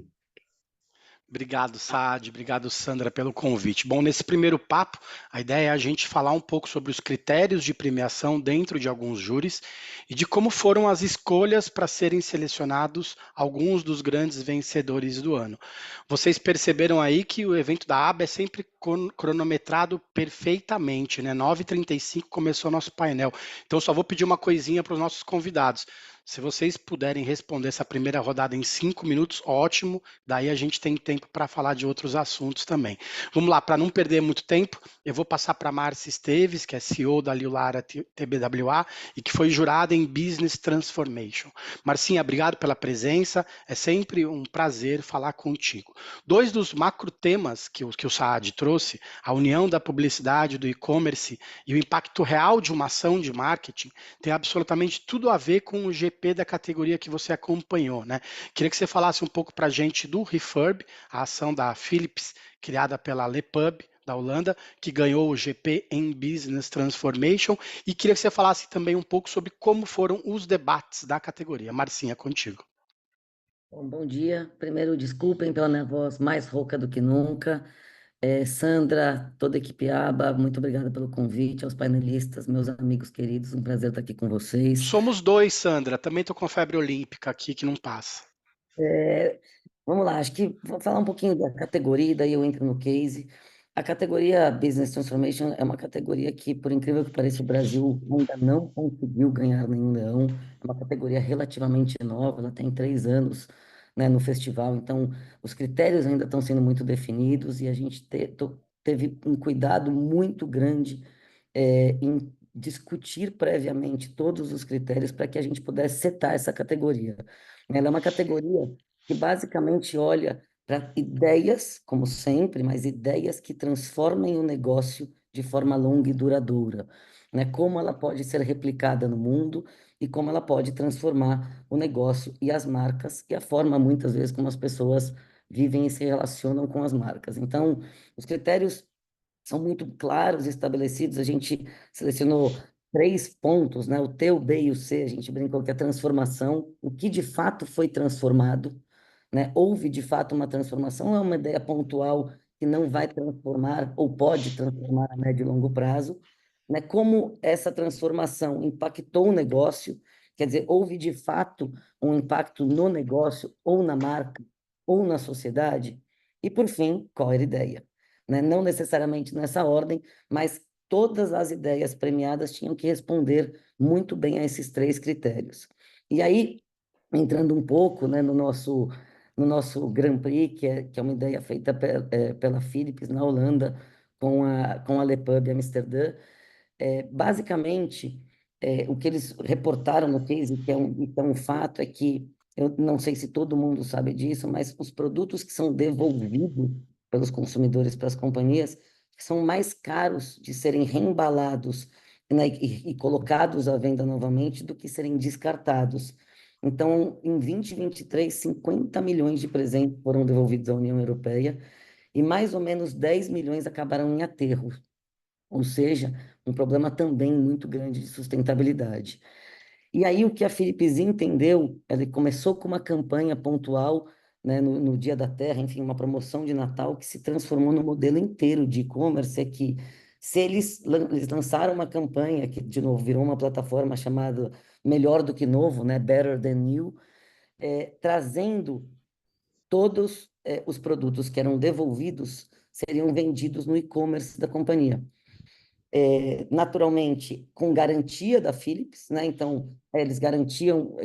Obrigado, Saad. Obrigado, Sandra, pelo convite. Bom, nesse primeiro papo, a ideia é a gente falar um pouco sobre os critérios de premiação dentro de alguns júris e de como foram as escolhas para serem selecionados alguns dos grandes vencedores do ano. Vocês perceberam aí que o evento da ABA é sempre cronometrado perfeitamente, né? 9h35 começou nosso painel. Então, só vou pedir uma coisinha para os nossos convidados. Se vocês puderem responder essa primeira rodada em 5 minutos, ótimo. Daí a gente tem tempo para falar de outros assuntos também. Vamos lá, para não perder muito tempo, eu vou passar para a Márcia Esteves, que é CEO da Liulara TBWA e que foi jurada em Business Transformation. Marcinha, obrigado pela presença. É sempre um prazer falar contigo. Dois dos macro temas que o Saad trouxe, a união da publicidade, do e-commerce e o impacto real de uma ação de marketing, tem absolutamente tudo a ver com o GP da categoria que você acompanhou, né? Queria que você falasse um pouco para a gente do Refurb, a ação da Philips, criada pela Lepub, da Holanda, que ganhou o GP em Business Transformation, e queria que você falasse também um pouco sobre como foram os debates da categoria. Marcinha, contigo. Bom dia. Primeiro, desculpem pela minha voz mais rouca do que nunca. Sandra, toda a equipe ABA, muito obrigada pelo convite, aos painelistas, meus amigos queridos, um prazer estar aqui com vocês. Somos dois, Sandra. Também estou com febre olímpica aqui, que não passa. Vamos lá, acho que vou falar um pouquinho da categoria, daí eu entro no case. A categoria Business Transformation é uma categoria que, por incrível que pareça, o Brasil ainda não conseguiu ganhar nenhum leão. É uma categoria relativamente nova, ela tem 3 anos, né, no festival, então os critérios ainda estão sendo muito definidos e a gente teve um cuidado muito grande em discutir previamente todos os critérios para que a gente pudesse setar essa categoria. Ela é uma categoria que basicamente olha para ideias, como sempre, mas ideias que transformem o negócio de forma longa e duradoura, né? Como ela pode ser replicada no mundo e como ela pode transformar o negócio e as marcas e a forma, muitas vezes, como as pessoas vivem e se relacionam com as marcas. Então, os critérios são muito claros, estabelecidos. A gente selecionou 3 pontos, né? O T, o B e o C. A gente brincou que a transformação, o que de fato foi transformado, né? Houve de fato uma transformação, não é uma ideia pontual que não vai transformar ou pode transformar a médio e longo prazo, né? Como essa transformação impactou o negócio, quer dizer, houve de fato um impacto no negócio ou na marca ou na sociedade, e por fim, qual era a ideia? Né? Não necessariamente nessa ordem, mas todas as ideias premiadas tinham que responder muito bem a esses 3 critérios. E aí, entrando um pouco, né, no nosso Grand Prix, que é uma ideia feita pela Philips na Holanda, com a Lepub Amsterdã, basicamente, o que eles reportaram no case, que é um fato, é que, eu não sei se todo mundo sabe disso, mas os produtos que são devolvidos pelos consumidores para as companhias são mais caros de serem reembalados, né, e colocados à venda novamente do que serem descartados. Então, em 2023, 50 milhões de presentes foram devolvidos à União Europeia e mais ou menos 10 milhões acabaram em aterro, ou seja, um problema também muito grande de sustentabilidade. E aí o que a Philips entendeu, ela começou com uma campanha pontual, né, no Dia da Terra, enfim, uma promoção de Natal que se transformou no modelo inteiro de e-commerce, é que se eles lançaram uma campanha que, de novo, virou uma plataforma chamada Melhor do que Novo, né, Better Than New, trazendo todos os produtos que eram devolvidos seriam vendidos no e-commerce da companhia. Naturalmente, com garantia da Philips, né? Então, eles garantiam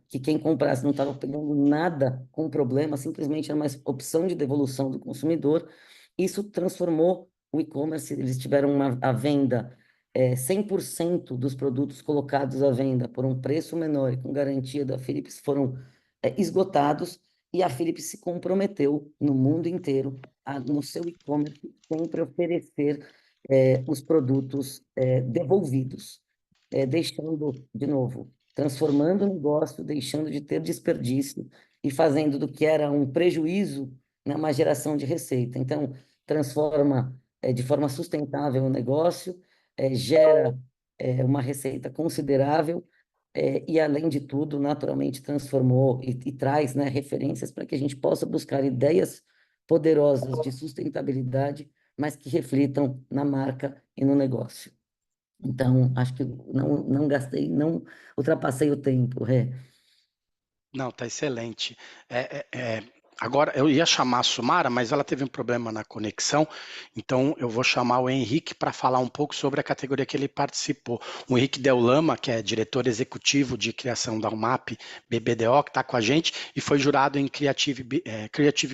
que quem comprasse não estava pegando nada com problema, simplesmente era uma opção de devolução do consumidor. Isso transformou o e-commerce, eles tiveram a venda, 100% dos produtos colocados à venda por um preço menor e com garantia da Philips foram esgotados, e a Philips se comprometeu no mundo inteiro, no seu e-commerce, sempre oferecer os produtos devolvidos, deixando, de novo, transformando o negócio, deixando de ter desperdício e fazendo do que era um prejuízo, né, uma geração de receita. Então, transforma de forma sustentável o negócio, gera uma receita considerável e, além de tudo, naturalmente transformou e traz, né, referências para que a gente possa buscar ideias poderosas de sustentabilidade, mas que reflitam na marca e no negócio. Então, acho que não gastei, não ultrapassei o tempo, Não, tá excelente. Agora, eu ia chamar a Sumara, mas ela teve um problema na conexão, então eu vou chamar o Henrique para falar um pouco sobre a categoria que ele participou. O Henrique Del Lama, que é diretor executivo de criação da UMAP BBDO, que está com a gente e foi jurado em Creative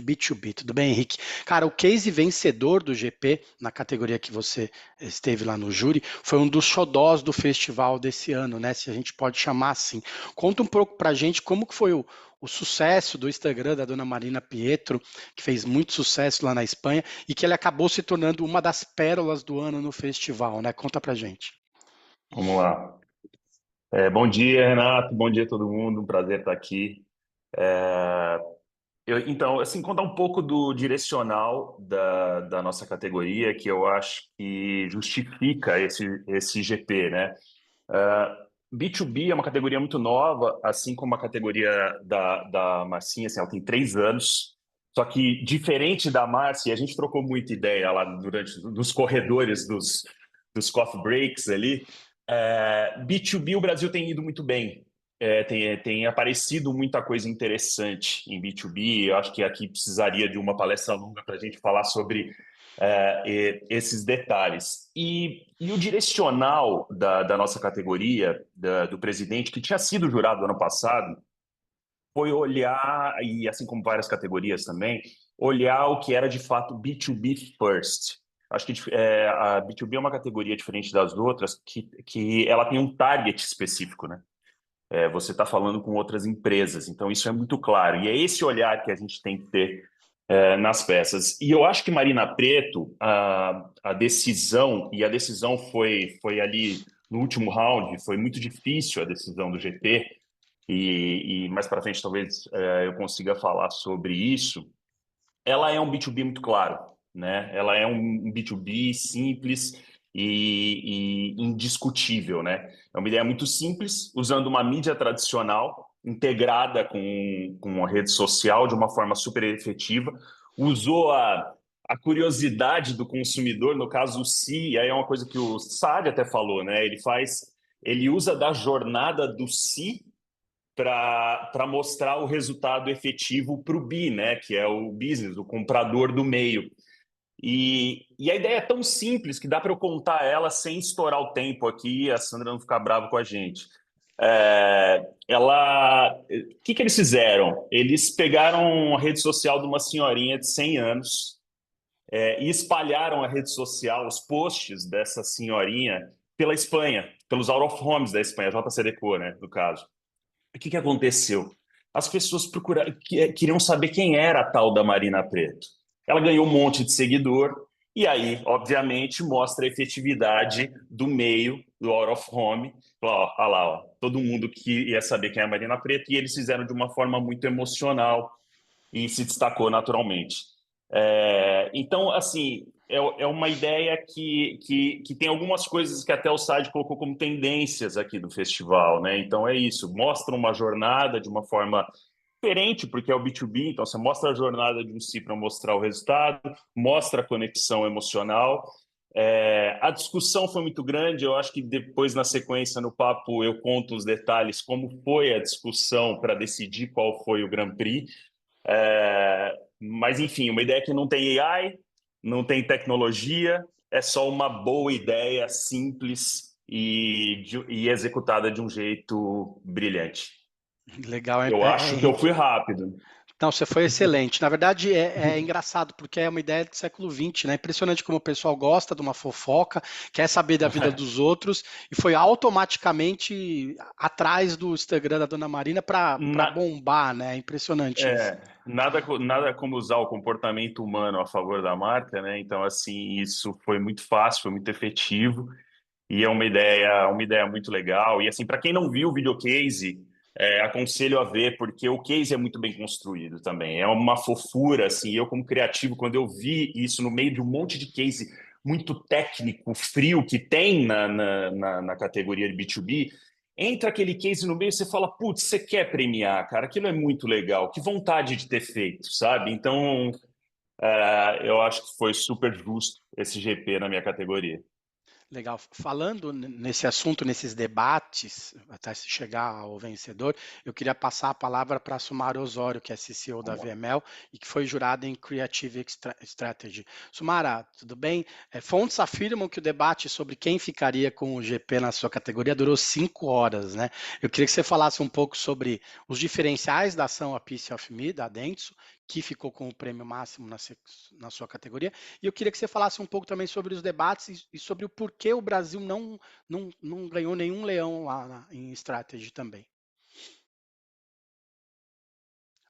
B2B. Tudo bem, Henrique? Cara, o case vencedor do GP, na categoria que você esteve lá no júri, foi um dos xodós do festival desse ano, né? Se a gente pode chamar assim. Conta um pouco para a gente como que foi o sucesso do Instagram da dona Marina Pietro, que fez muito sucesso lá na Espanha e que ele acabou se tornando uma das pérolas do ano no festival, né? Conta pra gente. Vamos lá. Bom dia, Renato. Bom dia a todo mundo. Um prazer estar aqui. Então, assim, contar um pouco do direcional da nossa categoria, que eu acho que justifica esse GP, né? B2B é uma categoria muito nova, assim como a categoria da Marcinha, assim, ela tem 3 anos. Só que, diferente da Márcia, a gente trocou muita ideia lá nos corredores dos coffee breaks ali. B2B, o Brasil tem ido muito bem. Tem aparecido muita coisa interessante em B2B. Eu acho que aqui precisaria de uma palestra longa para a gente falar sobre esses detalhes. E o direcional da nossa categoria, do presidente, que tinha sido jurado ano passado, foi olhar, e assim como várias categorias também, olhar o que era de fato B2B first. Acho que a B2B é uma categoria diferente das outras, que ela tem um target específico, né? Você está falando com outras empresas, então isso é muito claro. E é esse olhar que a gente tem que ter nas peças. E eu acho que Marina Preto, a decisão foi ali no último round, foi muito difícil a decisão do GP, e mais para frente talvez eu consiga falar sobre isso. Ela é um B2B muito claro, né? Ela é um B2B simples e indiscutível, né? É uma ideia muito simples, usando uma mídia tradicional, integrada com a rede social de uma forma super efetiva, usou a curiosidade do consumidor, no caso o Si, aí é uma coisa que o Saad até falou, né? Ele usa da jornada do Si para mostrar o resultado efetivo para o B, né? Que é o business, o comprador do meio. E a ideia é tão simples que dá para eu contar ela sem estourar o tempo aqui e a Sandra não ficar brava com a gente. O que eles fizeram? Eles pegaram a rede social de uma senhorinha de 100 anos e espalharam a rede social, os posts dessa senhorinha pela Espanha, pelos out of homes da Espanha, JCDecaux, né, no caso. O que aconteceu? As pessoas queriam saber quem era a tal da Marina Preto. Ela ganhou um monte de seguidor e aí, obviamente, mostra a efetividade do meio, do out of home. Olha lá, todo mundo que ia saber quem é a Marina Preto, e eles fizeram de uma forma muito emocional e se destacou naturalmente. Então, assim, é uma ideia que tem algumas coisas que até o Saad colocou como tendências aqui do festival, né? Então é isso, mostra uma jornada de uma forma diferente, porque é o B2B, então você mostra a jornada de um Si para mostrar o resultado, mostra a conexão emocional. A discussão foi muito grande, eu acho que depois, na sequência, no papo, eu conto os detalhes, como foi a discussão para decidir qual foi o Grand Prix. Mas, enfim, uma ideia que não tem AI, não tem tecnologia, é só uma boa ideia, simples e executada de um jeito brilhante. Legal, Eu acho que eu fui rápido. Não, você foi excelente. Na verdade, é engraçado, porque é uma ideia do século XX, né? Impressionante como o pessoal gosta de uma fofoca, quer saber da vida dos outros, e foi automaticamente atrás do Instagram da Dona Marina para bombar, né? Impressionante isso. Nada como usar o comportamento humano a favor da marca, né? Então, assim, isso foi muito fácil, foi muito efetivo, e é uma ideia muito legal. E, assim, para quem não viu o videocase, aconselho a ver, porque o case é muito bem construído também. É uma fofura, assim. Eu, como criativo, quando eu vi isso no meio de um monte de case muito técnico, frio, que tem na categoria de B2B, entra aquele case no meio e você fala, putz, você quer premiar, cara, aquilo é muito legal, que vontade de ter feito, sabe? Então, eu acho que foi super justo esse GP na minha categoria. Legal. Falando nesse assunto, nesses debates, até se chegar ao vencedor, eu queria passar a palavra para a Sumara Osório, que é CCO da VML e que foi jurada em Creative Strategy. Sumara, tudo bem? Fontes afirmam que o debate sobre quem ficaria com o GP na sua categoria durou 5 horas, né? Eu queria que você falasse um pouco sobre os diferenciais da ação A Piece of Me, da Dentsu, que ficou com o prêmio máximo na sua categoria. E eu queria que você falasse um pouco também sobre os debates e sobre o porquê o Brasil não ganhou nenhum leão lá em Strategy também.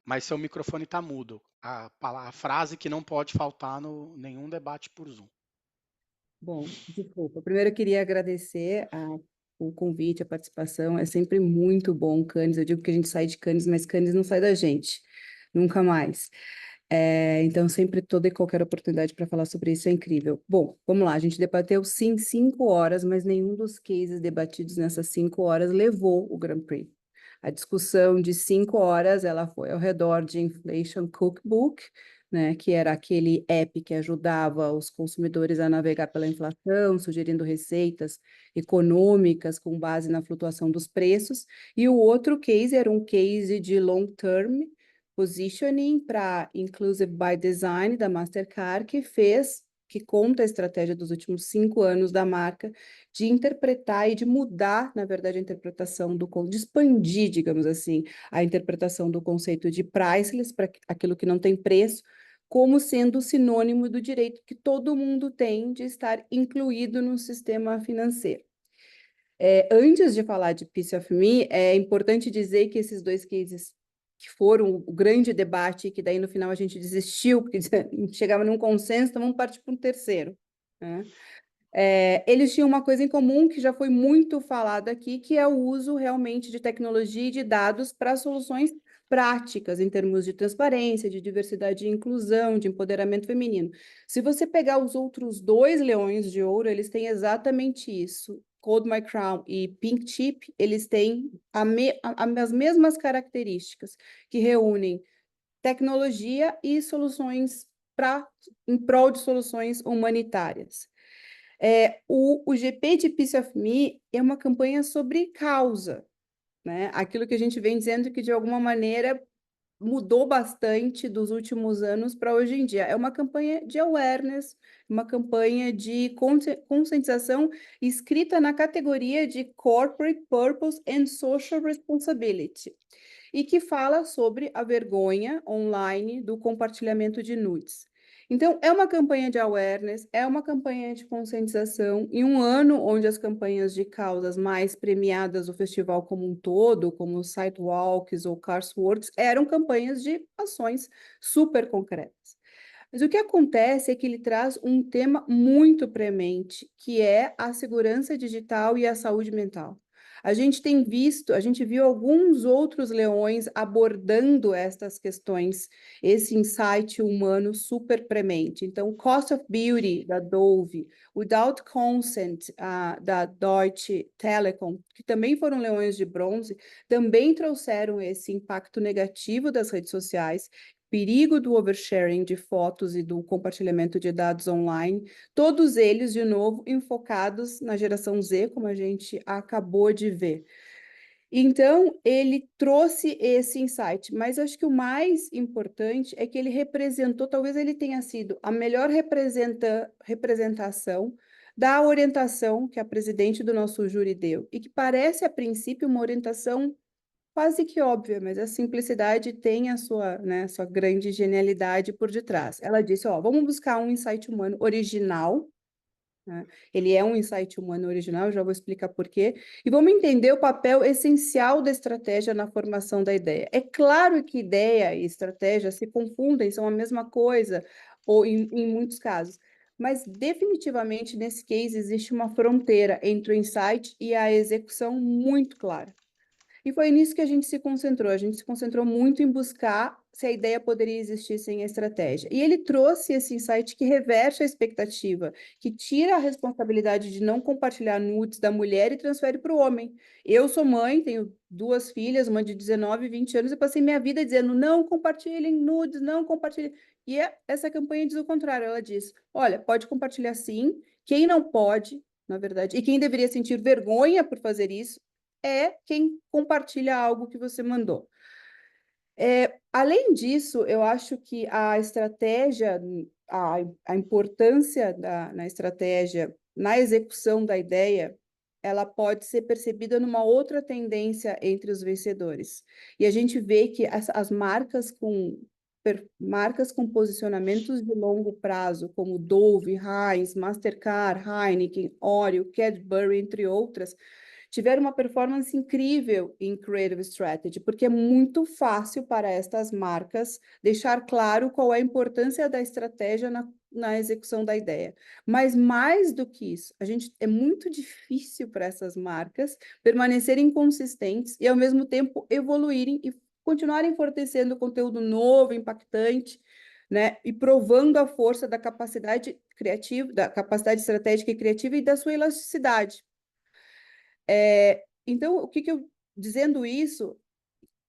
Mas seu microfone está mudo. A frase que não pode faltar no nenhum debate por Zoom. Bom, desculpa. Primeiro eu queria agradecer o convite, a participação. É sempre muito bom, Cannes. Eu digo que a gente sai de Cannes, mas Cannes não sai da gente. Nunca mais. Então, sempre toda e qualquer oportunidade para falar sobre isso é incrível. Bom, vamos lá. A gente debateu, sim, 5 horas, mas nenhum dos cases debatidos nessas 5 horas levou o Grand Prix. A discussão de 5 horas, ela foi ao redor de Inflation Cookbook, né, que era aquele app que ajudava os consumidores a navegar pela inflação, sugerindo receitas econômicas com base na flutuação dos preços. E o outro case era um case de long-term positioning para Inclusive by Design da Mastercard, que conta a estratégia dos últimos 5 anos da marca de interpretar e de mudar, na verdade, a interpretação de expandir, digamos assim, a interpretação do conceito de priceless para aquilo que não tem preço, como sendo sinônimo do direito que todo mundo tem de estar incluído no sistema financeiro. Antes de falar de Piece of Me, é importante dizer que esses 2 cases que foram o grande debate, que daí no final a gente desistiu, porque chegava num consenso, então vamos partir para um terceiro, né? Eles tinham uma coisa em comum que já foi muito falada aqui, que é o uso realmente de tecnologia e de dados para soluções práticas, em termos de transparência, de diversidade e inclusão, de empoderamento feminino. Se você pegar os outros 2 leões de ouro, eles têm exatamente isso. Code My Crown e Pink Chip, eles têm as mesmas características, que reúnem tecnologia e soluções em prol de soluções humanitárias. O GP de Piece of Me é uma campanha sobre causa, né? Aquilo que a gente vem dizendo que, de alguma maneira, mudou bastante dos últimos anos para hoje em dia. É uma campanha de awareness, uma campanha de conscientização escrita na categoria de Corporate Purpose and Social Responsibility, e que fala sobre a vergonha online do compartilhamento de nudes. Então, é uma campanha de awareness, é uma campanha de conscientização, em um ano onde as campanhas de causas mais premiadas do festival como um todo, como Sidewalks ou Carsworks, eram campanhas de ações super concretas. Mas o que acontece é que ele traz um tema muito premente, que é a segurança digital e a saúde mental. A gente viu alguns outros leões abordando estas questões, esse insight humano super premente. Então, Cost of Beauty, da Dove, Without Consent, da Deutsche Telekom, que também foram leões de bronze, também trouxeram esse impacto negativo das redes sociais, perigo do oversharing de fotos e do compartilhamento de dados online, todos eles, de novo, enfocados na geração Z, como a gente acabou de ver. Então, ele trouxe esse insight, mas acho que o mais importante é que ele representou, talvez ele tenha sido a melhor representação da orientação que a presidente do nosso júri deu, e que parece, a princípio, uma orientação quase que óbvia, mas a simplicidade tem a sua, né, sua grande genialidade por detrás. Ela disse, vamos buscar um insight humano original, né? Ele é um insight humano original, eu já vou explicar por quê, e vamos entender o papel essencial da estratégia na formação da ideia. É claro que ideia e estratégia se confundem, são a mesma coisa, ou em muitos casos, mas definitivamente nesse case existe uma fronteira entre o insight e a execução muito clara. E foi nisso que a gente se concentrou muito em buscar se a ideia poderia existir sem a estratégia. E ele trouxe esse insight que reverte a expectativa, que tira a responsabilidade de não compartilhar nudes da mulher e transfere para o homem. Eu sou mãe, tenho 2 filhas, uma de 19 e 20 anos, e passei minha vida dizendo, não compartilhem nudes, não compartilhem. E essa campanha diz o contrário, ela diz, olha, pode compartilhar sim, quem não pode, na verdade. E quem deveria sentir vergonha por fazer isso é quem compartilha algo que você mandou. Além disso, eu acho que a estratégia, a importância na estratégia, na execução da ideia, ela pode ser percebida numa outra tendência entre os vencedores. E a gente vê que as marcas com posicionamentos de longo prazo, como Dove, Heinz, Mastercard, Heineken, Oreo, Cadbury, entre outras, tiveram uma performance incrível em Creative Strategy, porque é muito fácil para estas marcas deixar claro qual é a importância da estratégia na execução da ideia. Mas mais do que isso, é muito difícil para essas marcas permanecerem consistentes e, ao mesmo tempo, evoluírem e continuarem fortalecendo conteúdo novo, impactante, né? E provando a força da capacidade criativa, da capacidade estratégica e criativa e da sua elasticidade. Então, dizendo isso,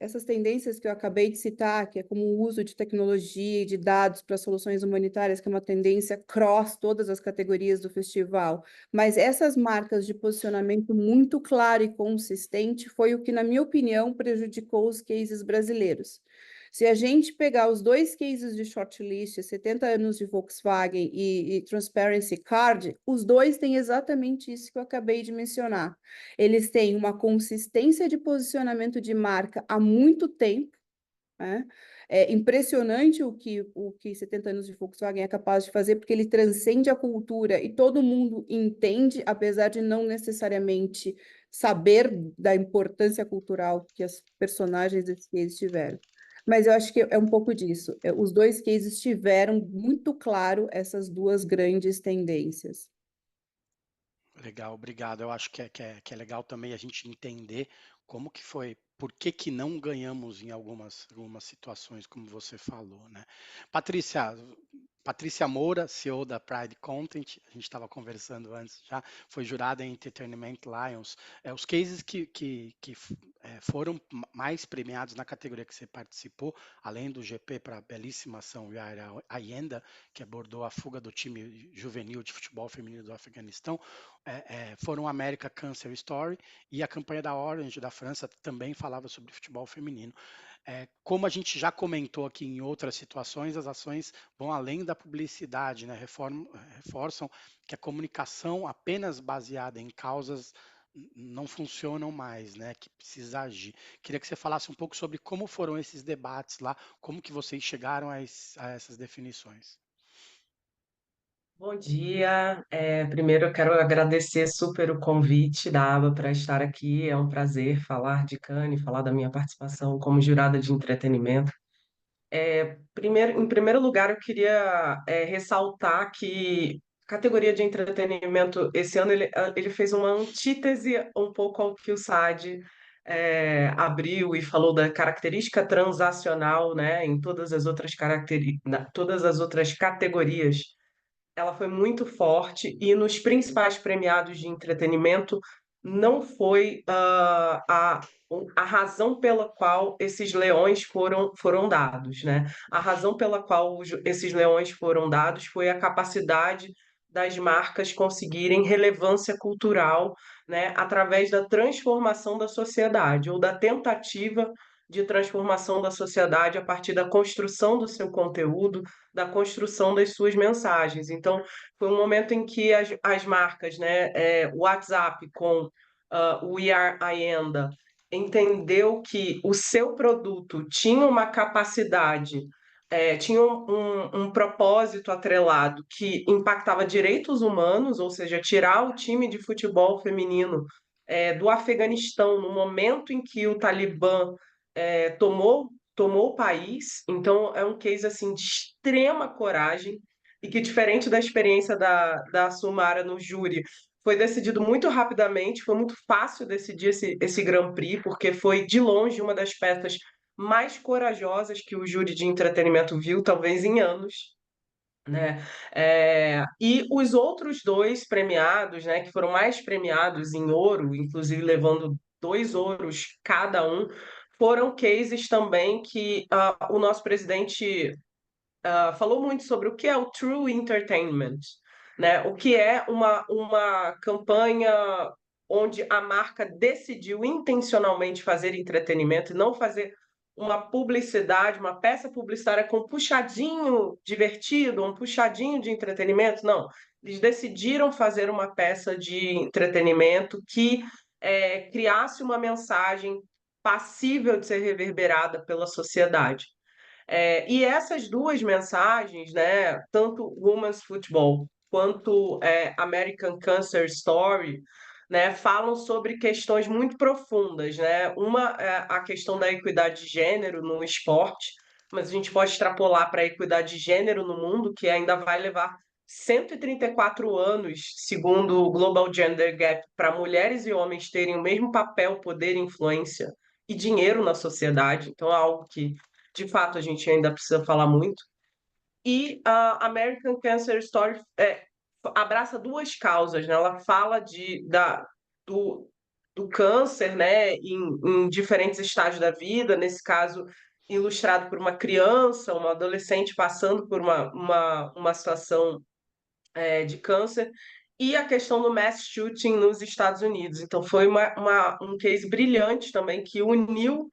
essas tendências que eu acabei de citar, que é como o uso de tecnologia e de dados para soluções humanitárias, que é uma tendência cross todas as categorias do festival, mas essas marcas de posicionamento muito claro e consistente foi o que, na minha opinião, prejudicou os cases brasileiros. Se a gente pegar os 2 cases de shortlist, 70 anos de Volkswagen e Transparency Card, os 2 têm exatamente isso que eu acabei de mencionar. Eles têm uma consistência de posicionamento de marca há muito tempo, né? É impressionante o que 70 anos de Volkswagen é capaz de fazer, porque ele transcende a cultura e todo mundo entende, apesar de não necessariamente saber da importância cultural que as personagens desses cases tiveram. Mas eu acho que é um pouco disso. Os 2 cases tiveram muito claro essas 2 grandes tendências. Legal, obrigado. Eu acho que é legal também a gente entender como que foi, por que não ganhamos em algumas situações, como você falou, né? Patrícia Moura, CEO da Pride Content, a gente estava conversando antes já, foi jurada em Entertainment Lions. Os cases que foram mais premiados na categoria que você participou, além do GP para a belíssima ação Ayenda, que abordou a fuga do time juvenil de futebol feminino do Afeganistão, foram America Cancer Story, e a campanha da Orange da França também falava sobre futebol feminino. Como a gente já comentou aqui em outras situações, as ações vão além da publicidade, né? Reforçam que a comunicação apenas baseada em causas não funcionam mais, né? Que precisa agir. Queria que você falasse um pouco sobre como foram esses debates lá, como que vocês chegaram a essas definições. Bom dia. Primeiro eu quero agradecer super o convite da ABA para estar aqui. É um prazer falar de Cannes, falar da minha participação como jurada de entretenimento. Em primeiro lugar, eu queria ressaltar que a categoria de entretenimento, esse ano, ele fez uma antítese um pouco ao que o Saad abriu e falou da característica transacional, né, em todas as outras todas as outras categorias. Ela foi muito forte e nos principais premiados de entretenimento não foi a razão pela qual esses leões foram dados, né? A razão pela qual esses leões foram dados foi a capacidade das marcas conseguirem relevância cultural, né, através da transformação da sociedade ou da tentativa de transformação da sociedade a partir da construção do seu conteúdo, da construção das suas mensagens. Então, foi um momento em que as marcas, né, o WhatsApp com o We Are Ayenda, entendeu que o seu produto tinha uma capacidade, tinha um propósito atrelado que impactava direitos humanos, ou seja, tirar o time de futebol feminino do Afeganistão no momento em que o Talibã tomou o país. Então, é um case assim, de extrema coragem e que, diferente da experiência da Sumara no júri, foi decidido muito rapidamente, foi muito fácil decidir esse Grand Prix, porque foi, de longe, uma das peças mais corajosas que o júri de entretenimento viu, talvez em anos, né? E os outros 2 premiados, né, que foram mais premiados em ouro, inclusive levando 2 ouros cada um, foram cases também que o nosso presidente falou muito sobre o que é o true entertainment, né? O que é uma campanha onde a marca decidiu intencionalmente fazer entretenimento e não fazer uma publicidade, uma peça publicitária com um puxadinho divertido, um puxadinho de entretenimento. Não, eles decidiram fazer uma peça de entretenimento que criasse uma mensagem passível de ser reverberada pela sociedade. E essas duas mensagens, né, tanto Women's Football quanto American Cancer Story, né, falam sobre questões muito profundas, né? Uma é a questão da equidade de gênero no esporte, mas a gente pode extrapolar para a equidade de gênero no mundo, que ainda vai levar 134 anos, segundo o Global Gender Gap, para mulheres e homens terem o mesmo papel, poder, influência e dinheiro na sociedade. Então é algo que, de fato, a gente ainda precisa falar muito. E a American Cancer Story abraça duas causas, né? Ela fala do câncer, né, em diferentes estágios da vida, nesse caso ilustrado por uma criança, uma adolescente passando por uma situação de câncer, e a questão do mass shooting nos Estados Unidos. Então foi um case brilhante também, que uniu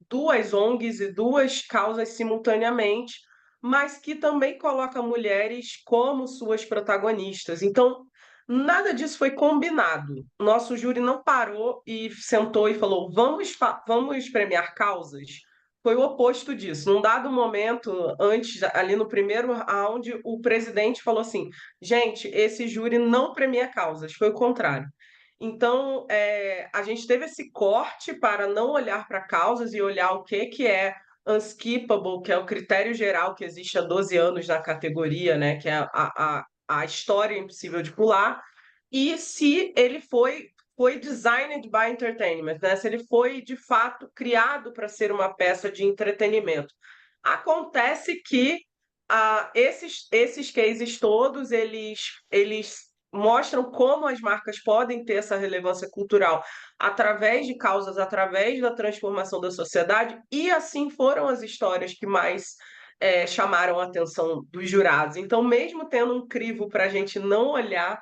duas ONGs e duas causas simultaneamente, mas que também coloca mulheres como suas protagonistas. Então, nada disso foi combinado. Nosso júri não parou e sentou e falou: vamos premiar causas. Foi o oposto disso. Num dado momento, antes, ali no primeiro round, o presidente falou assim: gente, esse júri não premia causas. Foi o contrário. Então, a gente teve esse corte para não olhar para causas e olhar o que é unskippable, que é o critério geral que existe há 12 anos na categoria, né, que é a história impossível de pular, e se ele foi designed by entertainment, né, se ele foi, de fato, criado para ser uma peça de entretenimento. Acontece que esses cases todos, eles mostram como as marcas podem ter essa relevância cultural através de causas, através da transformação da sociedade, e assim foram as histórias que mais chamaram a atenção dos jurados. Então, mesmo tendo um crivo para a gente não olhar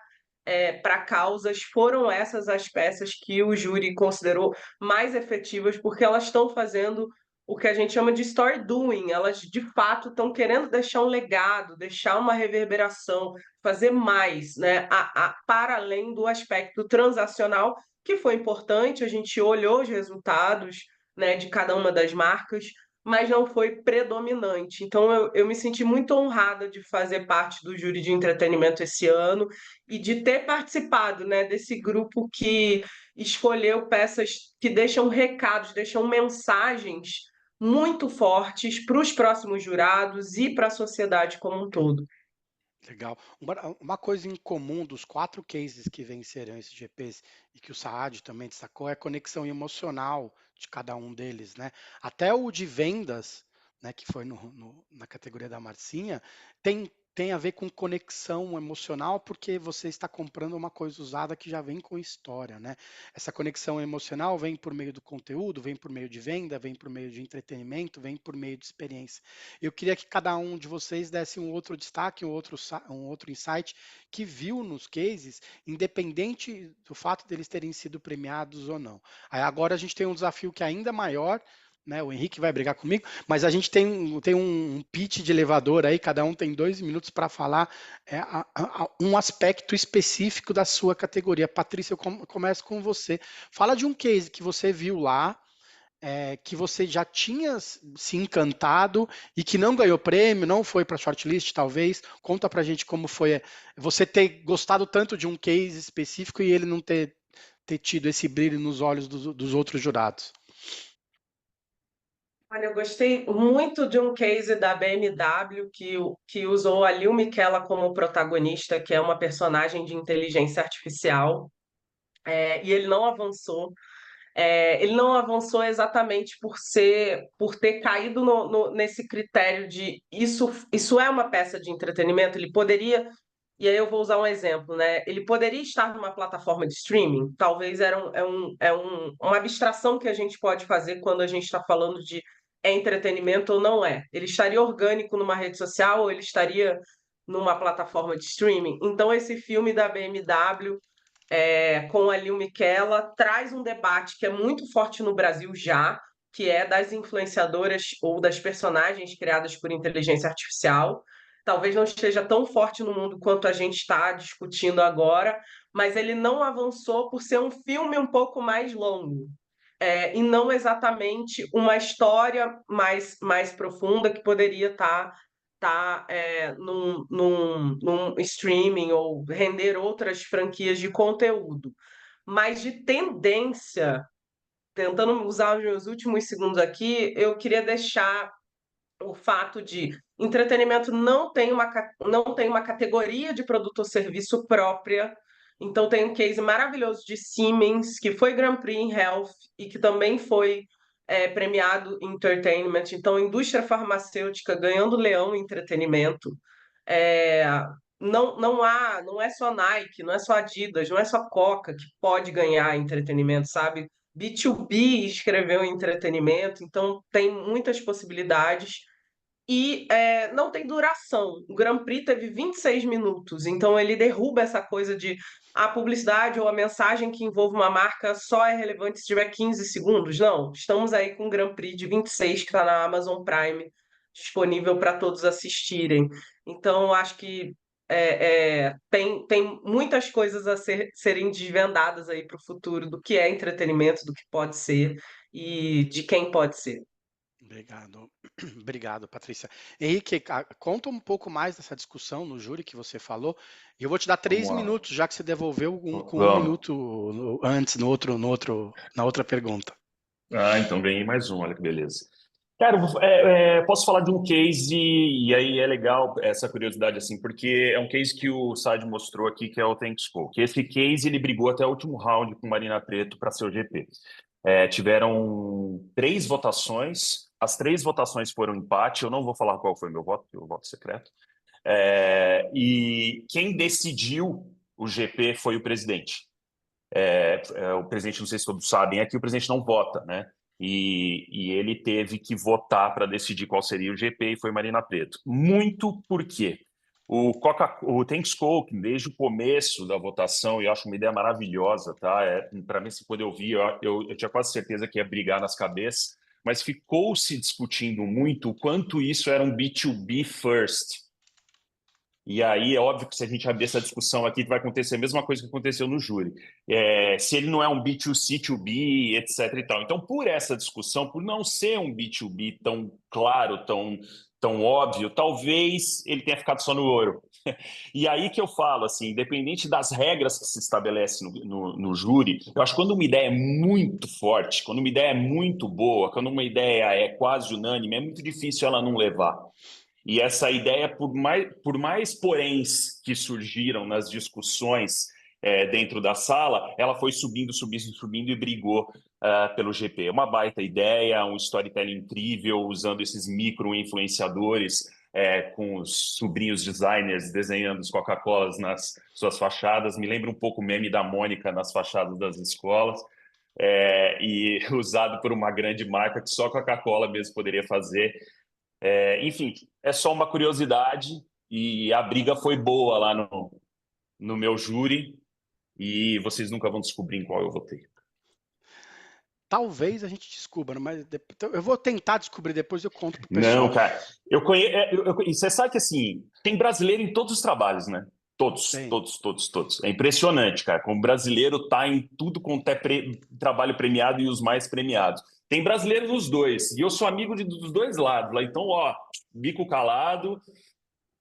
para causas, foram essas as peças que o júri considerou mais efetivas, porque elas estão fazendo o que a gente chama de story doing. Elas, de fato, estão querendo deixar um legado, deixar uma reverberação, fazer mais, né? Para além do aspecto transacional, que foi importante, a gente olhou os resultados, né, de cada uma das marcas, mas não foi predominante. Então, eu me senti muito honrada de fazer parte do júri de entretenimento esse ano e de ter participado, né, desse grupo que escolheu peças que deixam recados, deixam mensagens muito fortes para os próximos jurados e para a sociedade como um todo. Legal. Uma coisa em comum dos 4 cases que venceram esses GPs e que o Saad também destacou é a conexão emocional de cada um deles, né? Até o de vendas, né, que foi na categoria da Marcinha, tem a ver com conexão emocional, porque você está comprando uma coisa usada que já vem com história, né? Essa conexão emocional vem por meio do conteúdo, vem por meio de venda, vem por meio de entretenimento, vem por meio de experiência. Eu queria que cada um de vocês desse um outro destaque, um outro insight que viu nos cases, independente do fato deles terem sido premiados ou não. Aí agora a gente tem um desafio que é ainda maior, né, o Henrique vai brigar comigo, mas a gente tem um pitch de elevador aí, cada um tem 2 minutos para falar um aspecto específico da sua categoria. Patrícia, eu começo com você. Fala de um case que você viu lá, que você já tinha se encantado e que não ganhou prêmio, não foi para a shortlist, talvez. Conta para a gente como foi você ter gostado tanto de um case específico e ele não ter tido esse brilho nos olhos dos outros jurados. Olha, eu gostei muito de um case da BMW que usou a Lil Miquela como protagonista, que é uma personagem de inteligência artificial, e ele não avançou. Ele não avançou exatamente por ter caído nesse critério de isso é uma peça de entretenimento. Ele poderia, e aí eu vou usar um exemplo, né? Ele poderia estar numa plataforma de streaming, talvez uma abstração que a gente pode fazer quando a gente está falando de entretenimento ou não é. Ele estaria orgânico numa rede social ou ele estaria numa plataforma de streaming. Então, esse filme da BMW com a Lil Miquela traz um debate que é muito forte no Brasil já, que é das influenciadoras ou das personagens criadas por inteligência artificial. Talvez não esteja tão forte no mundo quanto a gente está discutindo agora, mas ele não avançou por ser um filme um pouco mais longo. E não exatamente uma história mais profunda que poderia estar num streaming ou render outras franquias de conteúdo. Mas de tendência, tentando usar os meus últimos segundos aqui, eu queria deixar o fato de entretenimento não tem uma categoria de produto ou serviço própria. Então tem um case maravilhoso de Siemens, que foi Grand Prix em Health e que também foi premiado em Entertainment. Então, a indústria farmacêutica ganhando leão em entretenimento. Não é só Nike, não é só Adidas, não é só Coca que pode ganhar entretenimento, sabe? B2B escreveu em entretenimento, então tem muitas possibilidades. E não tem duração. O Grand Prix teve 26 minutos, então ele derruba essa coisa de a publicidade ou a mensagem que envolve uma marca só é relevante se tiver 15 segundos. Não, estamos aí com o Grand Prix de 26 que está na Amazon Prime, disponível para todos assistirem. Então, acho que tem muitas coisas a serem desvendadas aí para o futuro do que é entretenimento, do que pode ser e de quem pode ser. Obrigado. Obrigado, Patrícia. Henrique, conta um pouco mais dessa discussão no júri que você falou. E eu vou te dar 3 Vamos lá. minutos, já que você devolveu com Vamos. 1 minuto antes na outra pergunta. Então ganhei mais um, olha que beleza. Cara, posso falar de um case, e aí é legal essa curiosidade, assim, porque é um case que o Saad mostrou aqui, que é o Thanksco. Que esse case, ele brigou até o último round com Marina Preto para ser o GP. Tiveram 3 votações, as 3 votações foram empate, eu não vou falar qual foi o meu voto, porque o voto é secreto. E quem decidiu o GP foi o presidente. O presidente, não sei se todos sabem, que o presidente não vota, né? E ele teve que votar para decidir qual seria o GP e foi Marina Preto. Muito porque o Thanksco, desde o começo da votação, eu acho uma ideia maravilhosa, tá? Para mim, quando eu vi, eu tinha quase certeza que ia brigar nas cabeças, mas ficou se discutindo muito o quanto isso era um B2B first. E aí é óbvio que se a gente abrir essa discussão aqui, vai acontecer a mesma coisa que aconteceu no júri. Se ele não é um B2C, 2B, etc. e tal. Então, por essa discussão, por não ser um B2B tão claro, tão óbvio, talvez ele tenha ficado só no ouro. E aí que eu falo, assim, independente das regras que se estabelecem no júri, eu acho que quando uma ideia é muito forte, quando uma ideia é muito boa, quando uma ideia é quase unânime, é muito difícil ela não levar. E essa ideia, por mais poréns que surgiram nas discussões dentro da sala, ela foi subindo e brigou pelo GP. É uma baita ideia, um storytelling incrível, usando esses micro-influenciadores com os sobrinhos designers desenhando os Coca-Colas nas suas fachadas. Me lembra um pouco o meme da Mônica nas fachadas das escolas. E usado por uma grande marca que só a Coca-Cola mesmo poderia fazer. Enfim, é só uma curiosidade e a briga foi boa lá no meu júri e vocês nunca vão descobrir em qual eu votei. Talvez a gente descubra, mas eu vou tentar descobrir depois, eu conto pro pessoal. Não, cara, e você sabe que assim, tem brasileiro em todos os trabalhos, né? Todos. É impressionante, cara, como brasileiro tá em tudo quanto é trabalho premiado e os mais premiados. Tem brasileiro nos dois, e eu sou amigo dos dois lados lá, então, bico calado,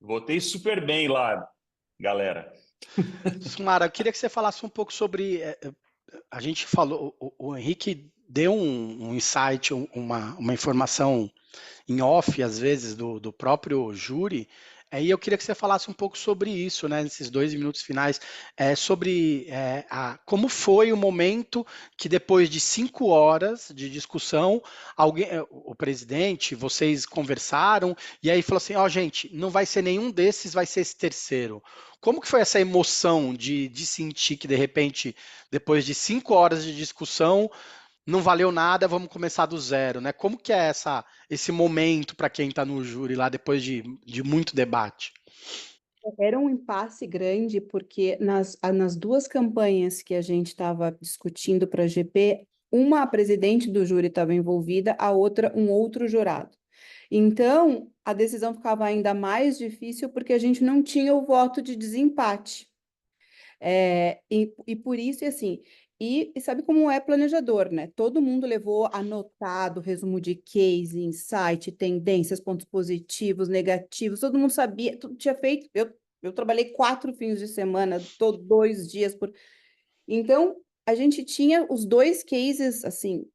votei super bem lá, galera. Sumara, eu queria que você falasse um pouco sobre, a gente falou, o Henrique deu um insight, uma informação em off, às vezes, do próprio júri. E eu queria que você falasse um pouco sobre isso, né, nesses 2 minutos finais, sobre como foi o momento que depois de 5 horas de discussão, o presidente, vocês conversaram, e aí falou assim, gente, não vai ser nenhum desses, vai ser esse terceiro. Como que foi essa emoção de sentir que, de repente, depois de 5 horas de discussão, não valeu nada, vamos começar do zero, né? Como que é esse momento para quem está no júri lá depois de muito debate? Era um impasse grande, porque nas duas campanhas que a gente estava discutindo para a GP, uma a presidente do júri estava envolvida, a outra um outro jurado. Então, a decisão ficava ainda mais difícil porque a gente não tinha o voto de desempate. E por isso, e assim, e sabe como é planejador, né? Todo mundo levou anotado resumo de case, insight, tendências, pontos positivos, negativos, todo mundo sabia, tudo tinha feito. Eu trabalhei 4 fins de semana, 2 dias por. Então, a gente tinha os 2 cases, assim,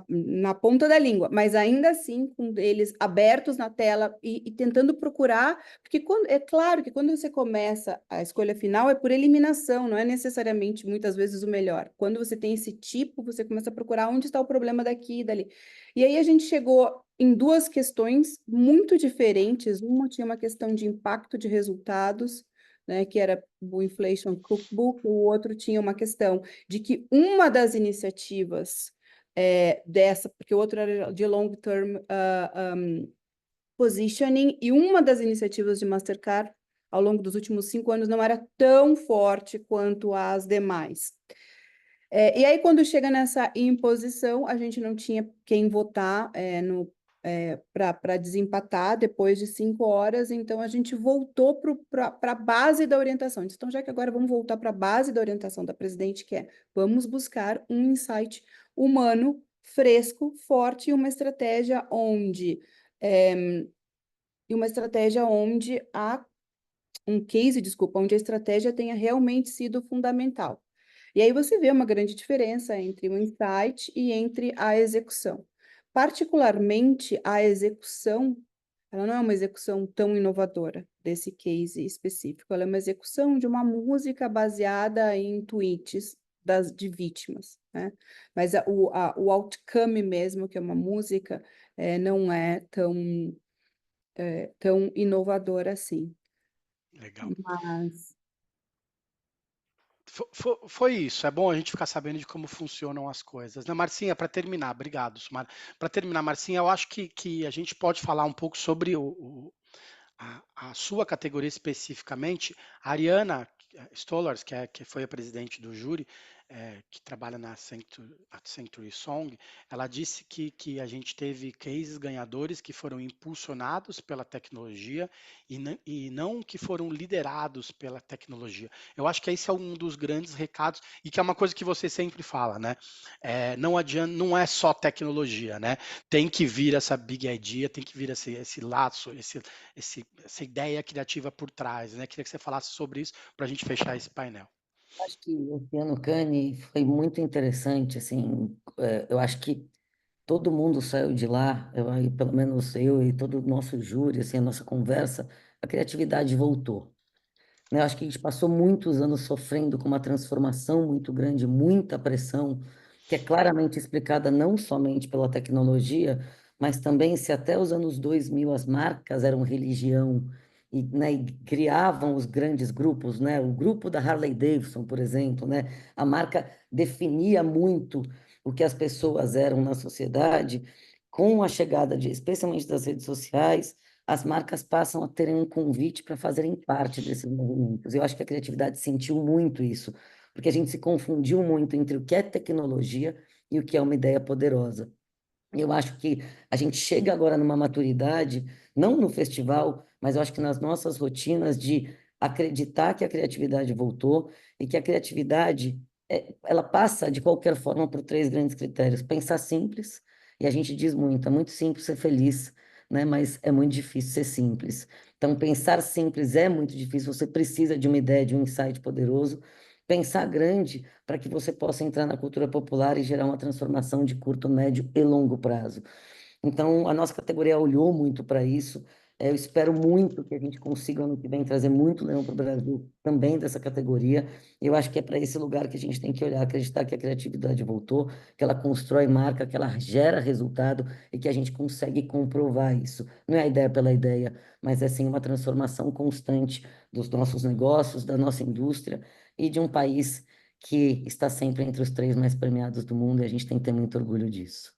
na ponta da língua, mas ainda assim com eles abertos na tela e tentando procurar, porque é claro que quando você começa a escolha final é por eliminação, não é necessariamente muitas vezes o melhor. Quando você tem esse tipo, você começa a procurar onde está o problema daqui e dali. E aí a gente chegou em 2 questões muito diferentes. Uma tinha uma questão de impacto de resultados, né, que era o Inflation Cookbook, o outro tinha uma questão de que uma das iniciativas dessa, porque o outro era de long term positioning, e uma das iniciativas de Mastercard ao longo dos últimos 5 anos não era tão forte quanto as demais. E aí, quando chega nessa imposição, a gente não tinha quem votar para desempatar depois de 5 horas, então a gente voltou para a base da orientação. Então, já que agora vamos voltar para a base da orientação da presidente, que é vamos buscar um insight humano, fresco, forte, e uma estratégia onde um case, desculpa, onde a estratégia tenha realmente sido fundamental. E aí você vê uma grande diferença entre o insight e entre a execução. Particularmente, a execução, ela não é uma execução tão inovadora desse case específico, ela é uma execução de uma música baseada em tweets de vítimas, né? Mas o outcome mesmo, que é uma música, não é tão inovador assim. Legal. Mas Foi isso. É bom a gente ficar sabendo de como funcionam as coisas, né, Marcinha? Para terminar, obrigado, Sumar. Para terminar, Marcinha, eu acho que a gente pode falar um pouco sobre a sua categoria especificamente. A Ariana Stollers, que foi a presidente do júri, que trabalha na Century Song, ela disse que a gente teve cases ganhadores que foram impulsionados pela tecnologia e não que foram liderados pela tecnologia. Eu acho que esse é um dos grandes recados e que é uma coisa que você sempre fala, né? Não adianta, não é só tecnologia, né? Tem que vir essa big idea, tem que vir esse laço, essa ideia criativa por trás, né? Queria que você falasse sobre isso para a gente fechar esse painel. Acho que esse ano Cannes foi muito interessante, assim, eu acho que todo mundo saiu de lá, pelo menos eu e todo o nosso júri, assim, a nossa conversa, a criatividade voltou. Né? Eu acho que a gente passou muitos anos sofrendo com uma transformação muito grande, muita pressão, que é claramente explicada não somente pela tecnologia, mas também se até os anos 2000 as marcas eram religião e, né, e criavam os grandes grupos, né? O grupo da Harley Davidson, por exemplo, né? A marca definia muito o que as pessoas eram na sociedade. Com a chegada especialmente das redes sociais, as marcas passam a terem um convite para fazerem parte desses movimentos. Eu acho que a criatividade sentiu muito isso, porque a gente se confundiu muito entre o que é tecnologia e o que é uma ideia poderosa. Eu acho que a gente chega agora numa maturidade, não no festival, mas eu acho que nas nossas rotinas de acreditar que a criatividade voltou e que a criatividade, ela passa de qualquer forma por 3 grandes critérios. Pensar simples, e a gente diz muito, é muito simples ser feliz, né? Mas é muito difícil ser simples. Então, pensar simples é muito difícil, você precisa de uma ideia, de um insight poderoso. Pensar grande para que você possa entrar na cultura popular e gerar uma transformação de curto, médio e longo prazo. Então, a nossa categoria olhou muito para isso. Eu espero muito que a gente consiga, ano que vem, trazer muito leão para o Brasil também dessa categoria. Eu acho que é para esse lugar que a gente tem que olhar, acreditar que a criatividade voltou, que ela constrói marca, que ela gera resultado e que a gente consegue comprovar isso. Não é a ideia pela ideia, mas é sim uma transformação constante dos nossos negócios, da nossa indústria e de um país que está sempre entre os 3 mais premiados do mundo, e a gente tem que ter muito orgulho disso.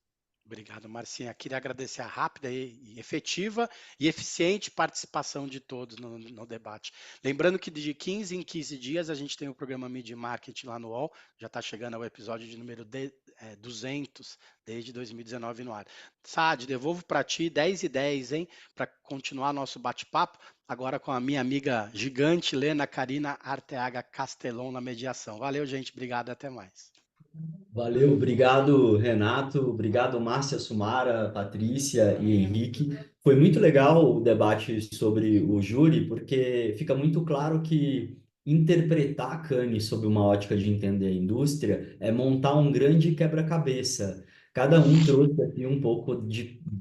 Obrigado, Marcinha. Queria agradecer a rápida e efetiva e eficiente participação de todos no debate. Lembrando que de 15 em 15 dias a gente tem o programa Media Marketing lá no UOL, já está chegando ao episódio de número 200, desde 2019 no ar. Saad, devolvo para ti 10 e 10, hein, para continuar nosso bate-papo, agora com a minha amiga gigante, Lena Karina Arteaga Castelon, na mediação. Valeu, gente. Obrigado, até mais. Valeu, obrigado, Renato, obrigado, Márcia, Sumara, Patrícia e Henrique. Foi muito legal o debate sobre o júri, porque fica muito claro que interpretar a Cannes sob uma ótica de entender a indústria é montar um grande quebra-cabeça. Cada um trouxe aqui um pouco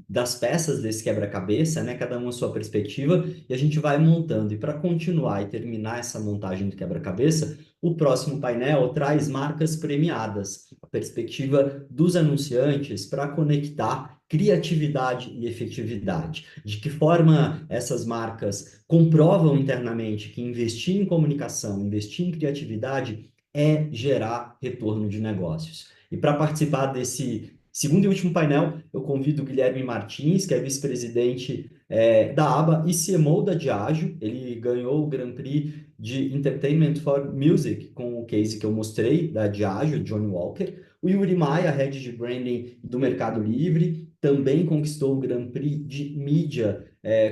das peças desse quebra-cabeça, né? Cada uma a sua perspectiva, e a gente vai montando. E para continuar e terminar essa montagem do quebra-cabeça, o próximo painel traz marcas premiadas, a perspectiva dos anunciantes para conectar criatividade e efetividade. De que forma essas marcas comprovam internamente que investir em comunicação, investir em criatividade é gerar retorno de negócios. E para participar desse segundo e último painel, eu convido o Guilherme Martins, que é vice-presidente da ABA e CMO da Diageo. Ele ganhou o Grand Prix de Entertainment for Music com o case que eu mostrei da Diageo, Johnny Walker. O Yuri Maia, head de branding do Mercado Livre, também conquistou o Grand Prix de mídia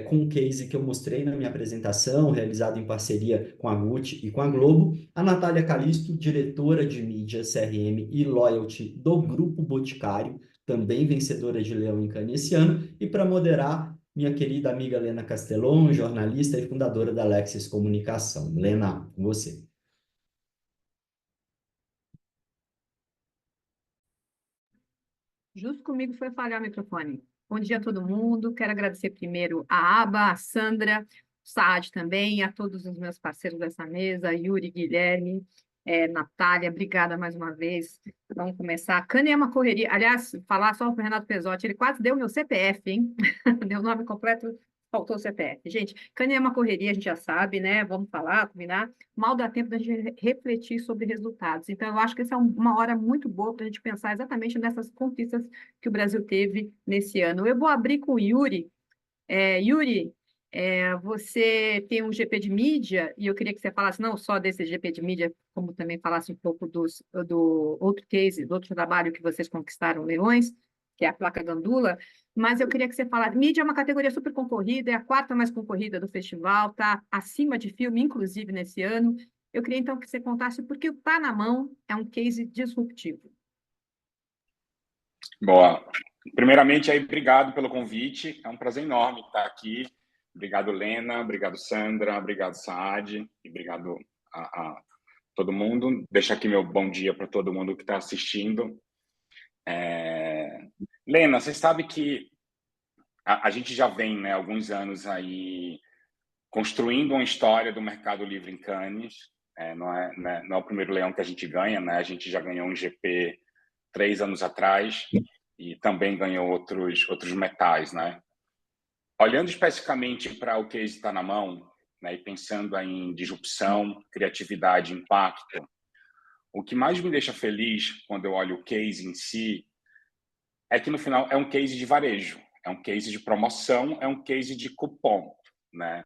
com o case que eu mostrei na minha apresentação, realizado em parceria com a Gucci e com a Globo. A Natália Calisto, diretora de mídia, CRM e loyalty do Grupo Boticário, também vencedora de Leão em Cannes esse ano. E para moderar, minha querida amiga Lena Castelon, jornalista e fundadora da Lexis Comunicação. Lena, com você. Justo comigo foi apagar o microfone. Bom dia a todo mundo. Quero agradecer primeiro a Aba, a Sandra, o Saad também, a todos os meus parceiros dessa mesa, Yuri, Guilherme, Natália, obrigada mais uma vez. Vamos começar. Cannes é uma correria. Aliás, falar só para o Renato Pesotti, ele quase deu meu CPF, hein? Deu o nome completo, faltou o CPF. Gente, Cannes é uma correria, a gente já sabe, né? Vamos falar, combinar. Mal dá tempo da gente refletir sobre resultados. Então, eu acho que essa é uma hora muito boa para a gente pensar exatamente nessas conquistas que o Brasil teve nesse ano. Eu vou abrir com o Yuri. Yuri, você tem um GP de mídia, e eu queria que você falasse não só desse GP de mídia, como também falasse um pouco do outro case, do outro trabalho que vocês conquistaram, Leões, que é a placa Gandula, mas eu queria que você falasse, mídia é uma categoria super concorrida, é a quarta mais concorrida do festival, está acima de filme, inclusive nesse ano. Eu queria então que você contasse por que o Tá na Mão é um case disruptivo. Boa. Primeiramente, aí, obrigado pelo convite. É um prazer enorme estar aqui. Obrigado, Lena. Obrigado, Sandra. Obrigado, Saad. E obrigado a todo mundo. Deixo aqui meu bom dia para todo mundo que está assistindo. Lena, você sabe que a gente já vem, né, alguns anos aí construindo uma história do Mercado Livre em Cannes. Não é o primeiro leão que a gente ganha, né? A gente já ganhou um GP 3 anos atrás e também ganhou outros metais, né? Olhando especificamente para o case está na mão, né, e pensando em disrupção, criatividade, impacto, o que mais me deixa feliz quando eu olho o case em si é que no final é um case de varejo, é um case de promoção, é um case de cupom, né?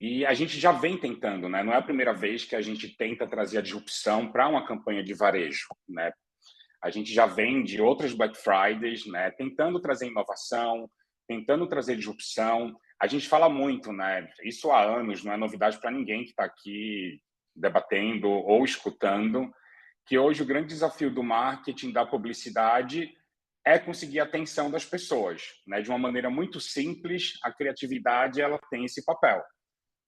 E a gente já vem tentando, né? Não é a primeira vez que a gente tenta trazer a disrupção para uma campanha de varejo, né? A gente já vem de outras Black Fridays, né? Tentando trazer inovação, tentando trazer disrupção. A gente fala muito, né? Isso há anos, não é novidade para ninguém que está aqui debatendo ou escutando, que hoje o grande desafio do marketing, da publicidade, é conseguir a atenção das pessoas, né? De uma maneira muito simples, a criatividade ela tem esse papel.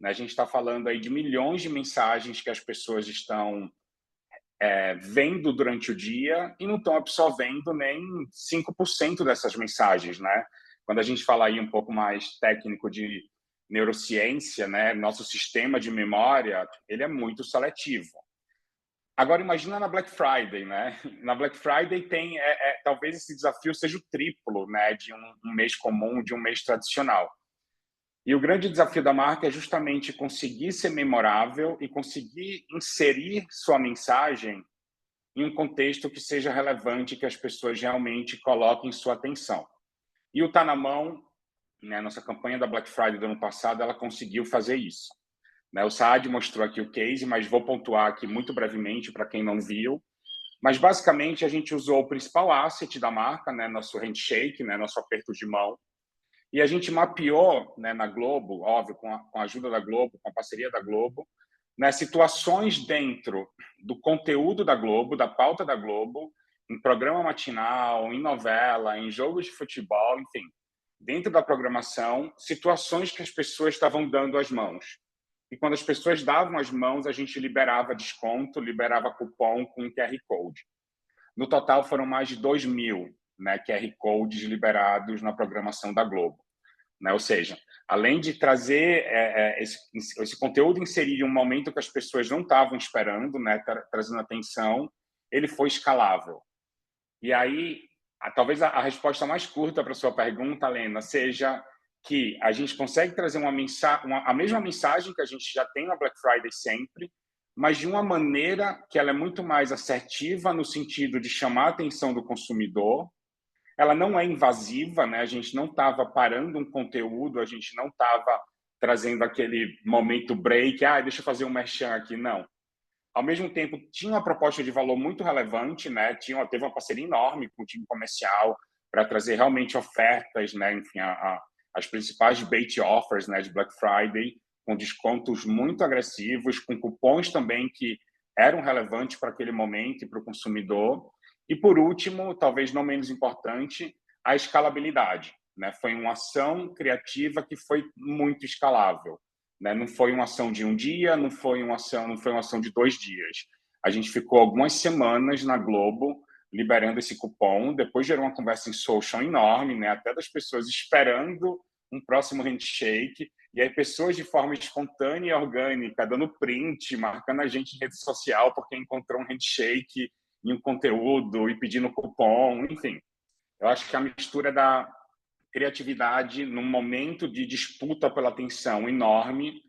A gente está falando aí de milhões de mensagens que as pessoas estão vendo durante o dia e não estão absorvendo nem 5% dessas mensagens, né? Quando a gente fala aí um pouco mais técnico de neurociência, né? Nosso sistema de memória, ele é muito seletivo. Agora, imagina na Black Friday, né? Na Black Friday tem, talvez esse desafio seja o triplo, né? De um mês comum, de um mês tradicional. E o grande desafio da marca é justamente conseguir ser memorável e conseguir inserir sua mensagem em um contexto que seja relevante, que as pessoas realmente coloquem sua atenção. E o Tá na Mão, né, nossa campanha da Black Friday do ano passado, ela conseguiu fazer isso. Né, o Saad mostrou aqui o case, mas vou pontuar aqui muito brevemente para quem não viu. Mas, basicamente, a gente usou o principal asset da marca, né, nosso handshake, né, nosso aperto de mão, e a gente mapeou, né, na Globo, óbvio, com a ajuda da Globo, com a parceria da Globo, né, situações dentro do conteúdo da Globo, da pauta da Globo, em programa matinal, em novela, em jogos de futebol, enfim, dentro da programação, situações que as pessoas estavam dando as mãos. E quando as pessoas davam as mãos, a gente liberava desconto, liberava cupom com QR Code. No total, foram mais de 2.000, né, QR Codes liberados na programação da Globo. Né? Ou seja, além de trazer esse conteúdo inserido em um momento que as pessoas não estavam esperando, né, trazendo atenção, ele foi escalável. E aí, talvez a resposta mais curta para a sua pergunta, Lena, seja que a gente consegue trazer a mesma mensagem que a gente já tem na Black Friday sempre, mas de uma maneira que ela é muito mais assertiva no sentido de chamar a atenção do consumidor. Ela não é invasiva, né? A gente não estava parando um conteúdo, a gente não estava trazendo aquele momento break, deixa eu fazer um merchan aqui, não. Ao mesmo tempo, tinha uma proposta de valor muito relevante, né? Teve uma parceria enorme com o time comercial para trazer realmente ofertas, né? Enfim, as principais bait offers, né, de Black Friday, com descontos muito agressivos, com cupons também que eram relevantes para aquele momento e para o consumidor. E, por último, talvez não menos importante, a escalabilidade. Né? Foi uma ação criativa que foi muito escalável. Né? Não foi uma ação de um dia, não foi uma ação de 2 dias. A gente ficou algumas semanas na Globo liberando esse cupom, depois gerou uma conversa em social enorme, né? Até das pessoas esperando um próximo handshake, e aí pessoas de forma espontânea e orgânica, dando print, marcando a gente em rede social porque encontrou um handshake em um conteúdo e pedindo cupom, enfim. Eu acho que a mistura da criatividade num momento de disputa pela atenção enorme,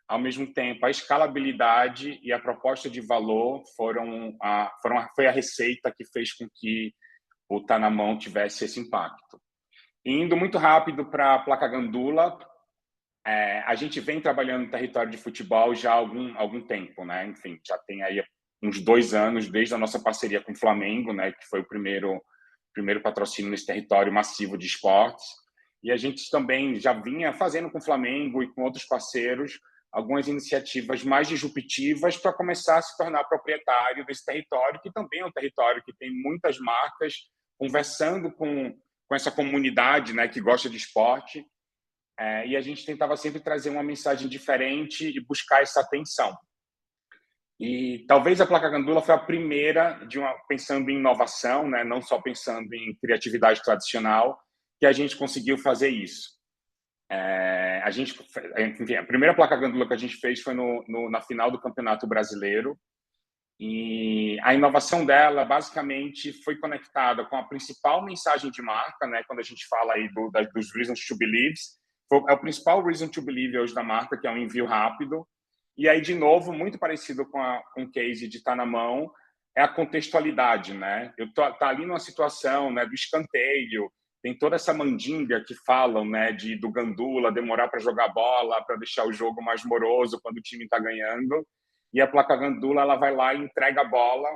ao mesmo tempo a escalabilidade e a proposta de valor foi a receita que fez com que o Tá na Mão tivesse esse impacto. E indo muito rápido para a placa Gandula, a gente vem trabalhando no território de futebol já há algum tempo, né? Enfim, já tem aí uns 2 anos desde a nossa parceria com o Flamengo, né? Que foi o primeiro patrocínio nesse território massivo de esportes. E a gente também já vinha fazendo com o Flamengo e com outros parceiros algumas iniciativas mais disruptivas para começar a se tornar proprietário desse território, que também é um território que tem muitas marcas conversando com essa comunidade, né, que gosta de esporte. E a gente tentava sempre trazer uma mensagem diferente e buscar essa atenção. E talvez a placa Gandula foi a primeira, pensando em inovação, né, não só pensando em criatividade tradicional, que a gente conseguiu fazer isso. Enfim, a primeira placa Gandula que a gente fez foi na final do Campeonato Brasileiro, e a inovação dela basicamente foi conectada com a principal mensagem de marca, né? Quando a gente fala aí dos reasons to believe, é o principal reason to believe hoje da marca, que é um envio rápido. E aí, de novo, muito parecido com o case de Tá na Mão, é a contextualidade, né? Tá ali numa situação, né, do escanteio, tem toda essa mandinga que falam, né, do Gandula demorar para jogar bola, para deixar o jogo mais moroso quando o time está ganhando. E a placa Gandula, ela vai lá e entrega a bola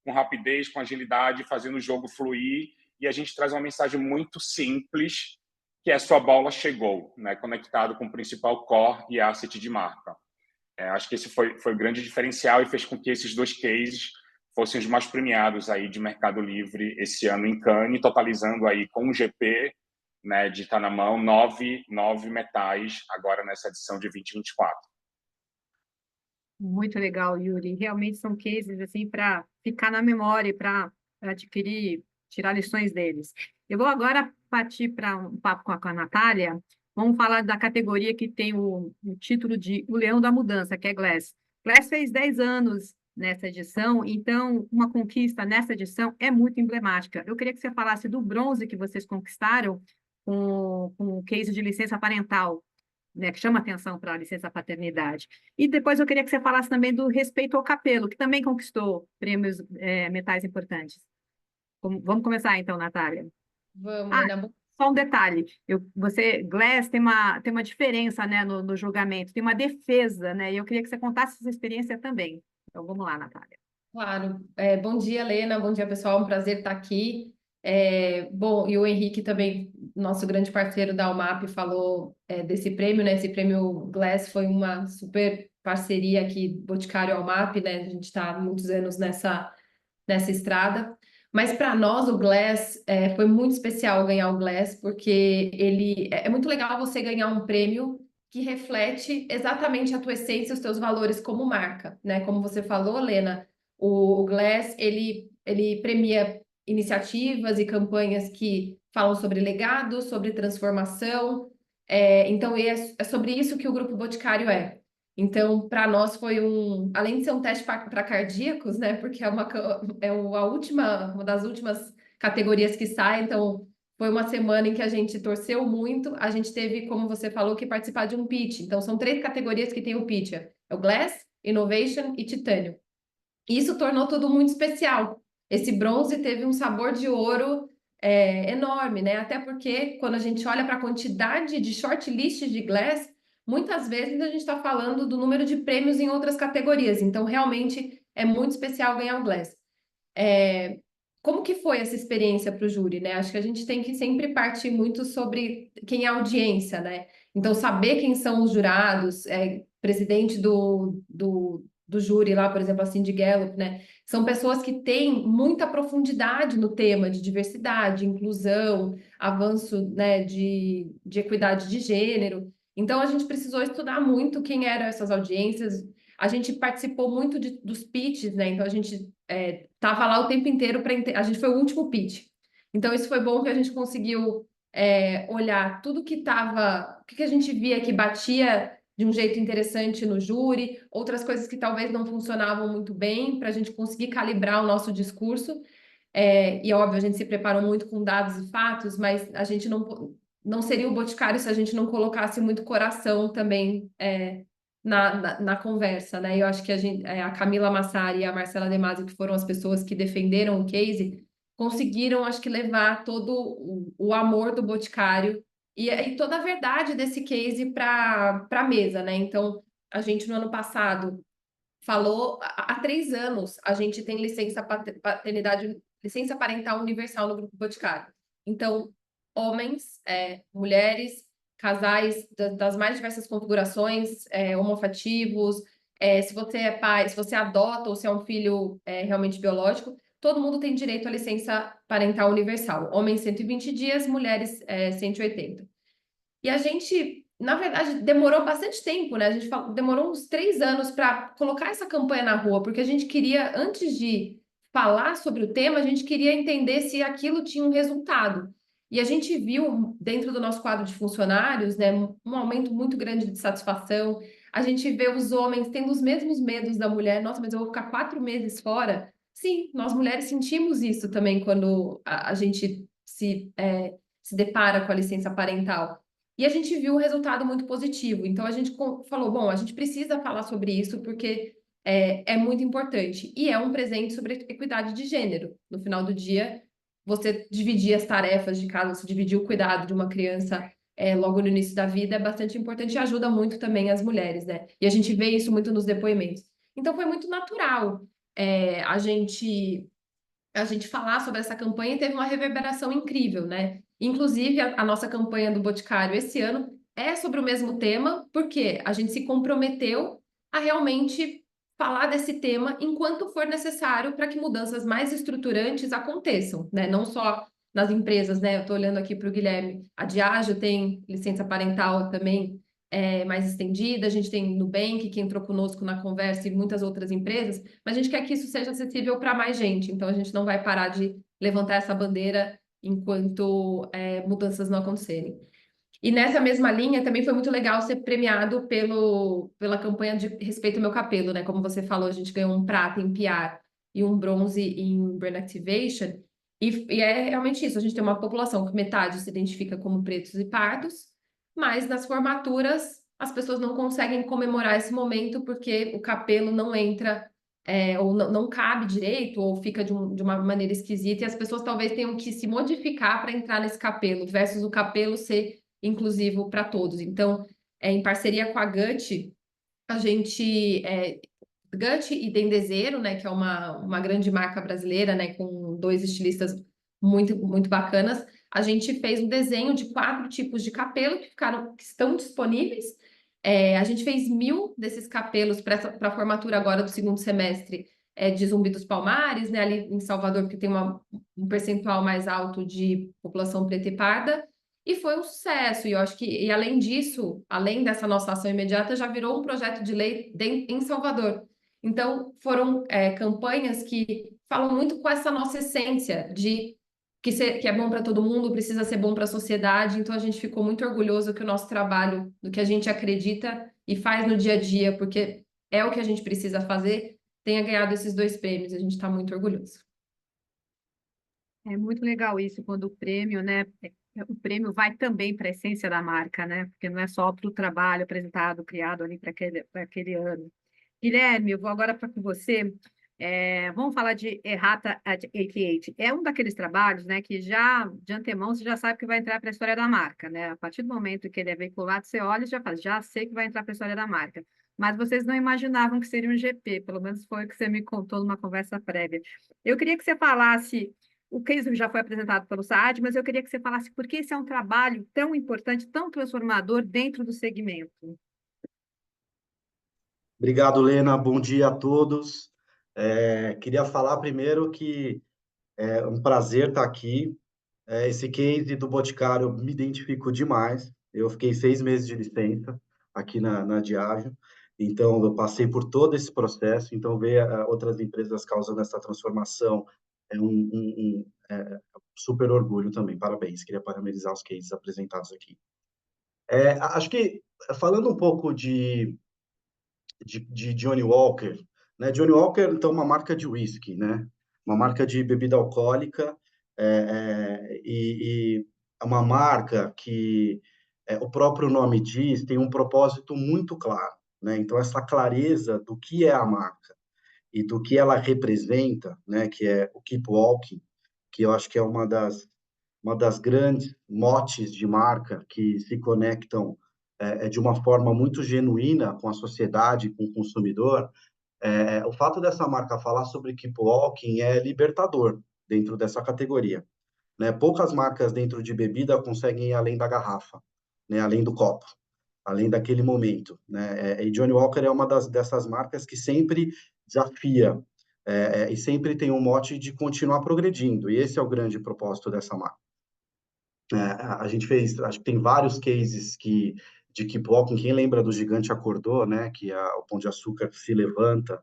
com rapidez, com agilidade, fazendo o jogo fluir. E a gente traz uma mensagem muito simples, que é sua bola chegou, né, conectado com o principal core e asset de marca. Acho que esse foi o grande diferencial e fez com que esses 2 cases fossem os mais premiados aí de Mercado Livre esse ano em Cannes, totalizando aí com o GP, né, de Tá na Mão, 9 metais agora nessa edição de 2024. Muito legal, Yuri. Realmente são cases assim para ficar na memória e para adquirir, tirar lições deles. Eu vou agora partir para um papo com a Natália. Vamos falar da categoria que tem o título de O Leão da Mudança, que é Glass. Glass fez 10 anos nessa edição, então uma conquista nessa edição é muito emblemática. Eu queria que você falasse do bronze que vocês conquistaram com o case de licença parental. né, que chama atenção para a licença paternidade. E depois eu queria que você falasse também do respeito ao cabelo, que também conquistou prêmios metais importantes. Vamos começar então, Natália. Vamos, Ana. Só um detalhe, Glass tem uma diferença, né, no julgamento, tem uma defesa, né, e eu queria que você contasse essa experiência também. Então, vamos lá, Natália. Claro. Bom dia, Lena. Bom dia, pessoal. Um prazer estar aqui. Bom, e o Henrique também, nosso grande parceiro da UMAP, falou desse prêmio, né? Esse prêmio Glass foi uma super parceria aqui, Boticário UMAP, né? A gente está há muitos anos nessa estrada. Mas para nós, o Glass, foi muito especial ganhar o Glass, porque é muito legal você ganhar um prêmio que reflete exatamente a tua essência, os teus valores como marca, né? Como você falou, Lena, o Glass, ele premia iniciativas e campanhas que falam sobre legado, sobre transformação, então é sobre isso que o Grupo Boticário é. Então, para nós foi além de ser um teste para cardíacos, né, porque é uma das últimas categorias que sai, então foi uma semana em que a gente torceu muito, a gente teve, como você falou, que participar de um pitch, então são 3 categorias que tem o pitch, é o Glass, Innovation e Titânio. Isso tornou tudo muito especial. Esse bronze teve um sabor de ouro enorme, né? Até porque quando a gente olha para a quantidade de shortlists de Glass, muitas vezes a gente está falando do número de prêmios em outras categorias. Então, realmente, é muito especial ganhar o Glass. Como que foi essa experiência para o júri, né? Acho que a gente tem que sempre partir muito sobre quem é a audiência, né? Então, saber quem são os jurados, presidente do júri lá, por exemplo, a Cindy Gallup, né? São pessoas que têm muita profundidade no tema de diversidade, inclusão, avanço, né, de equidade de gênero. Então, a gente precisou estudar muito quem eram essas audiências. A gente participou muito dos pitches, né? Então, a gente estava lá o tempo inteiro a gente foi o último pitch. Então, isso foi bom que a gente conseguiu olhar tudo que estava... O que a gente via que batia de um jeito interessante no júri, outras coisas que talvez não funcionavam muito bem, para a gente conseguir calibrar o nosso discurso. E, óbvio, a gente se preparou muito com dados e fatos, mas a gente não seria o Boticário se a gente não colocasse muito coração também na conversa, né? Eu acho que a Camila Massari e a Marcela De Masi, que foram as pessoas que defenderam o case, conseguiram, acho que, levar todo o amor do Boticário e toda a verdade desse case para a mesa, né? Então, a gente, no ano passado, falou... Há 3 anos, a gente tem licença parental universal no Grupo Boticário. Então, homens, mulheres, casais das mais diversas configurações, homoafetivos, se você é pai, se você adota ou se é um filho realmente biológico, todo mundo tem direito à licença parental universal. Homens 120 dias, mulheres 180. E a gente, na verdade, demorou bastante tempo, né? A gente demorou uns 3 anos para colocar essa campanha na rua, porque a gente queria, antes de falar sobre o tema, a gente queria entender se aquilo tinha um resultado. E a gente viu, dentro do nosso quadro de funcionários, né, um aumento muito grande de satisfação. A gente vê os homens tendo os mesmos medos da mulher. Nossa, mas eu vou ficar 4 meses fora? Sim, nós mulheres sentimos isso também quando a gente se depara com a licença parental. E a gente viu um resultado muito positivo. Então, a gente falou, bom, a gente precisa falar sobre isso porque é muito importante. E é um presente sobre equidade de gênero. No final do dia, você dividir as tarefas de casa, você dividir o cuidado de uma criança logo no início da vida é bastante importante e ajuda muito também as mulheres, né? E a gente vê isso muito nos depoimentos. Então, foi muito natural a gente falar sobre essa campanha e teve uma reverberação incrível, né? Inclusive, a nossa campanha do Boticário esse ano é sobre o mesmo tema, porque a gente se comprometeu a realmente falar desse tema enquanto for necessário para que mudanças mais estruturantes aconteçam, né? Não só nas empresas, né? Eu estou olhando aqui para o Guilherme, a Diageo tem licença parental também mais estendida, a gente tem Nubank, que entrou conosco na conversa, e muitas outras empresas, mas a gente quer que isso seja acessível para mais gente, então a gente não vai parar de levantar essa bandeira enquanto mudanças não acontecerem. E nessa mesma linha, também foi muito legal ser premiado pela campanha de Respeito ao Meu Cabelo, né? Como você falou, a gente ganhou um prata em PR e um bronze em Brand Activation, e é realmente isso, a gente tem uma população que metade se identifica como pretos e pardos, mas nas formaturas as pessoas não conseguem comemorar esse momento porque o capelo não entra, ou não cabe direito, ou fica de uma maneira esquisita, e as pessoas talvez tenham que se modificar para entrar nesse capelo, versus o capelo ser inclusivo para todos. Então, em parceria com a Gucci, a gente, Gucci e Dendezeiro, né, que é uma grande marca brasileira, né, com 2 estilistas muito, muito bacanas, a gente fez um desenho de 4 tipos de capelo que estão disponíveis. A gente fez 1.000 desses capelos para a formatura agora do segundo semestre de Zumbi dos Palmares, né, ali em Salvador, que tem um percentual mais alto de população preta e parda, e foi um sucesso. E eu acho que, e além disso, além dessa nossa ação imediata, já virou um projeto de lei em Salvador. Então, foram campanhas que falam muito com essa nossa essência de que é bom para todo mundo, precisa ser bom para a sociedade. Então, a gente ficou muito orgulhoso que o nosso trabalho, do que a gente acredita e faz no dia a dia, porque é o que a gente precisa fazer, tenha ganhado esses 2 prêmios. A gente está muito orgulhoso. É muito legal isso, quando o prêmio, né? O prêmio vai também para a essência da marca, né? Porque não é só para o trabalho apresentado, criado ali para aquele ano. Guilherme, eu vou agora para você. Vamos falar de Errata 88. É um daqueles trabalhos, né, que já de antemão você já sabe que vai entrar para a história da marca, né? A partir do momento que ele é veiculado, você olha e já fala, já sei que vai entrar para a história da marca. Mas vocês não imaginavam que seria um GP, pelo menos foi o que você me contou numa conversa prévia. Eu queria que você falasse, o case já foi apresentado pelo Saad, mas eu queria que você falasse por que esse é um trabalho tão importante, tão transformador dentro do segmento. Obrigado, Lena. Bom dia a todos. Queria falar primeiro que é um prazer estar aqui. Esse case do Boticário, eu me identifico demais. Eu fiquei 6 meses de licença aqui na Diageo, então eu passei por todo esse processo. Então, ver outras empresas causando essa transformação é um super orgulho também. Parabéns. Queria parabenizar os cases apresentados aqui. Acho que, falando um pouco de Johnny Walker, né? Johnny Walker, então, uma marca de whisky, né? Uma marca de bebida alcoólica, e é uma marca que o próprio nome diz, tem um propósito muito claro, né? Então, essa clareza do que é a marca e do que ela representa, né? Que é o Keep Walking, que eu acho que é uma das grandes motes de marca que se conectam de uma forma muito genuína com a sociedade, com o consumidor. O fato dessa marca falar sobre Keep Walking é libertador dentro dessa categoria, né? Poucas marcas dentro de bebida conseguem ir além da garrafa, né? Além do copo, além daquele momento, né? E Johnny Walker é uma dessas marcas que sempre desafia e sempre tem um mote de continuar progredindo, e esse é o grande propósito dessa marca. A gente fez, acho que tem vários cases de Keep Walking. Quem lembra do Gigante Acordou, né? Que o Pão de Açúcar se levanta.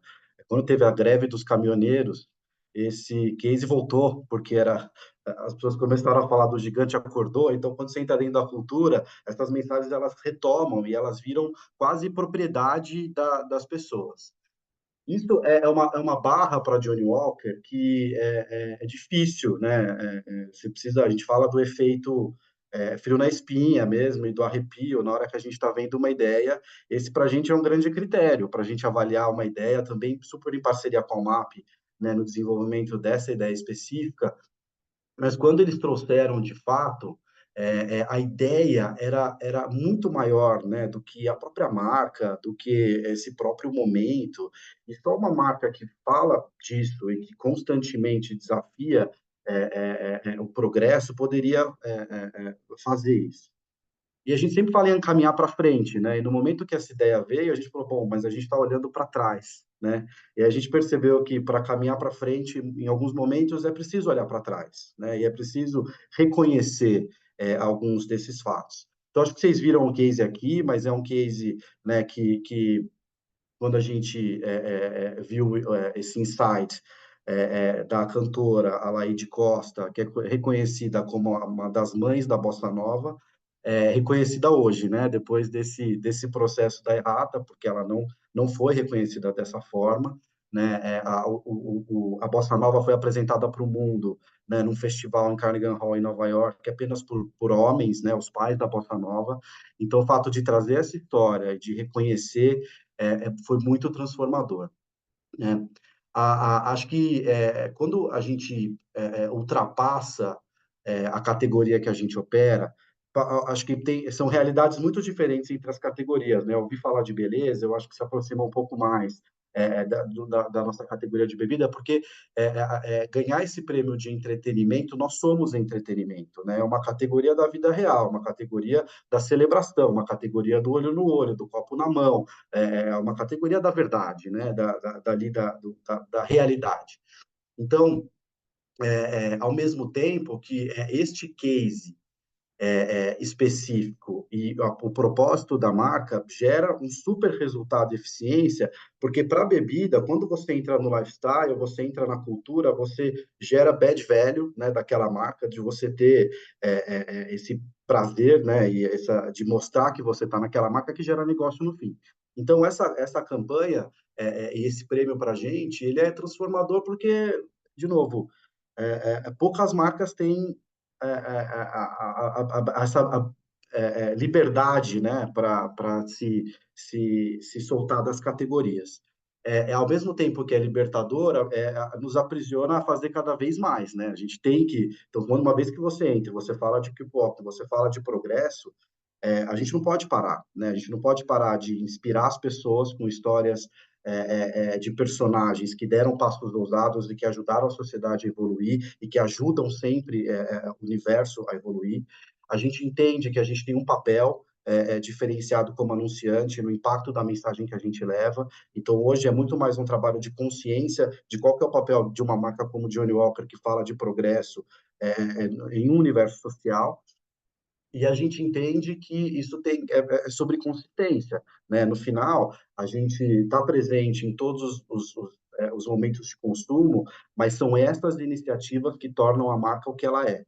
Quando teve a greve dos caminhoneiros, esse case voltou, porque as pessoas começaram a falar do Gigante Acordou. Então, quando você entra dentro da cultura, essas mensagens elas retomam e elas viram quase propriedade das pessoas. Isso é uma barra para Johnny Walker que é difícil, né? Você precisa, a gente fala do efeito frio na espinha mesmo e do arrepio na hora que a gente está vendo uma ideia. Esse para a gente é um grande critério para a gente avaliar uma ideia, também super em parceria com a MAP, né, no desenvolvimento dessa ideia específica. Mas quando eles trouxeram de fato, a ideia era muito maior, né, do que a própria marca, do que esse próprio momento. E só uma marca que fala disso e que constantemente desafia o progresso poderia fazer isso. E a gente sempre fala em caminhar para frente, né? E no momento que essa ideia veio, a gente falou, bom, mas a gente está olhando para trás, né? E a gente percebeu que para caminhar para frente, em alguns momentos, é preciso olhar para trás, né? E é preciso reconhecer alguns desses fatos. Então, acho que vocês viram o case aqui, mas é um case, né, que quando a gente viu esse insight da cantora Alaide Costa, que é reconhecida como uma das mães da Bossa Nova, reconhecida hoje, né? Depois desse processo da errata, porque ela não foi reconhecida dessa forma, né? A Bossa Nova foi apresentada para o mundo, né, num festival em Carnegie Hall, em Nova York, apenas por homens, né, os pais da Bossa Nova. Então, o fato de trazer essa história, de reconhecer, foi muito transformador, né? Acho que quando a gente ultrapassa a categoria que a gente opera, acho que são realidades muito diferentes entre as categorias, né? Eu ouvi falar de beleza, eu acho que se aproxima um pouco mais da nossa categoria de bebida, porque ganhar esse prêmio de entretenimento, nós somos entretenimento, né? É uma categoria da vida real, uma categoria da celebração, uma categoria do olho no olho, do copo na mão, uma categoria da verdade, né? Da realidade. Então, ao mesmo tempo que este case específico e o propósito da marca gera um super resultado de eficiência, porque para a bebida, quando você entra no lifestyle, você entra na cultura, você gera bad value, né, daquela marca, de você ter esse prazer, né, e de mostrar que você está naquela marca, que gera negócio no fim. Então, essa campanha e esse prêmio para a gente, ele é transformador porque, de novo, poucas marcas têm essa liberdade, né, para se soltar das categorias. Ao mesmo tempo que é libertadora, nos aprisiona a fazer cada vez mais, né? A gente tem que... Então, uma vez que você entra, você fala de K-pop, você fala de progresso, a gente não pode parar, né? A gente não pode parar de inspirar as pessoas com histórias de personagens que deram passos ousados e que ajudaram a sociedade a evoluir e que ajudam sempre o universo a evoluir. A gente entende que a gente tem um papel diferenciado como anunciante no impacto da mensagem que a gente leva. Então, hoje é muito mais um trabalho de consciência de qual que é o papel de uma marca como Johnnie Walker, que fala de progresso em um universo social. E a gente entende que isso é sobre consistência, né? No final, a gente está presente em todos os momentos de consumo, mas são essas iniciativas que tornam a marca o que ela é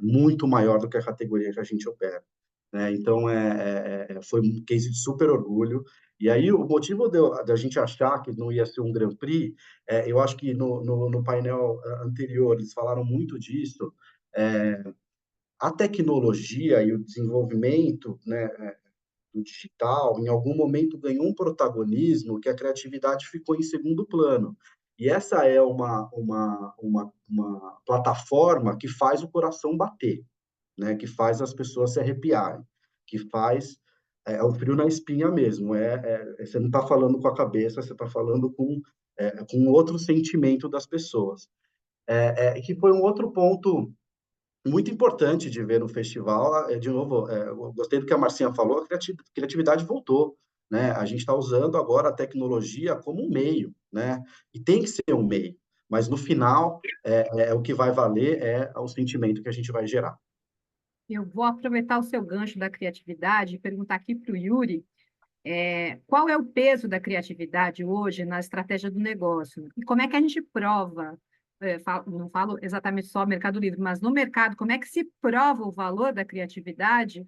muito maior do que a categoria que a gente opera, né? Então, foi um case de super orgulho. E aí, o motivo da gente achar que não ia ser um Grand Prix, eu acho que no painel anterior eles falaram muito disso, a tecnologia e o desenvolvimento, né, do digital, em algum momento ganhou um protagonismo que a criatividade ficou em segundo plano. E essa é uma plataforma que faz o coração bater, né, que faz as pessoas se arrepiarem, que faz o frio na espinha mesmo. Você não está falando com a cabeça, você está falando com outro sentimento das pessoas. Que foi um outro ponto muito importante de ver no festival. De novo, eu gostei do que a Marcinha falou, a criatividade voltou, né? A gente está usando agora a tecnologia como um meio, né? E tem que ser um meio, mas no final, o que vai valer é o sentimento que a gente vai gerar. Eu vou aproveitar o seu gancho da criatividade e perguntar aqui para o Yuri, qual é o peso da criatividade hoje na estratégia do negócio? E como é que a gente prova, não falo exatamente só Mercado Livre, mas no mercado, como é que se prova o valor da criatividade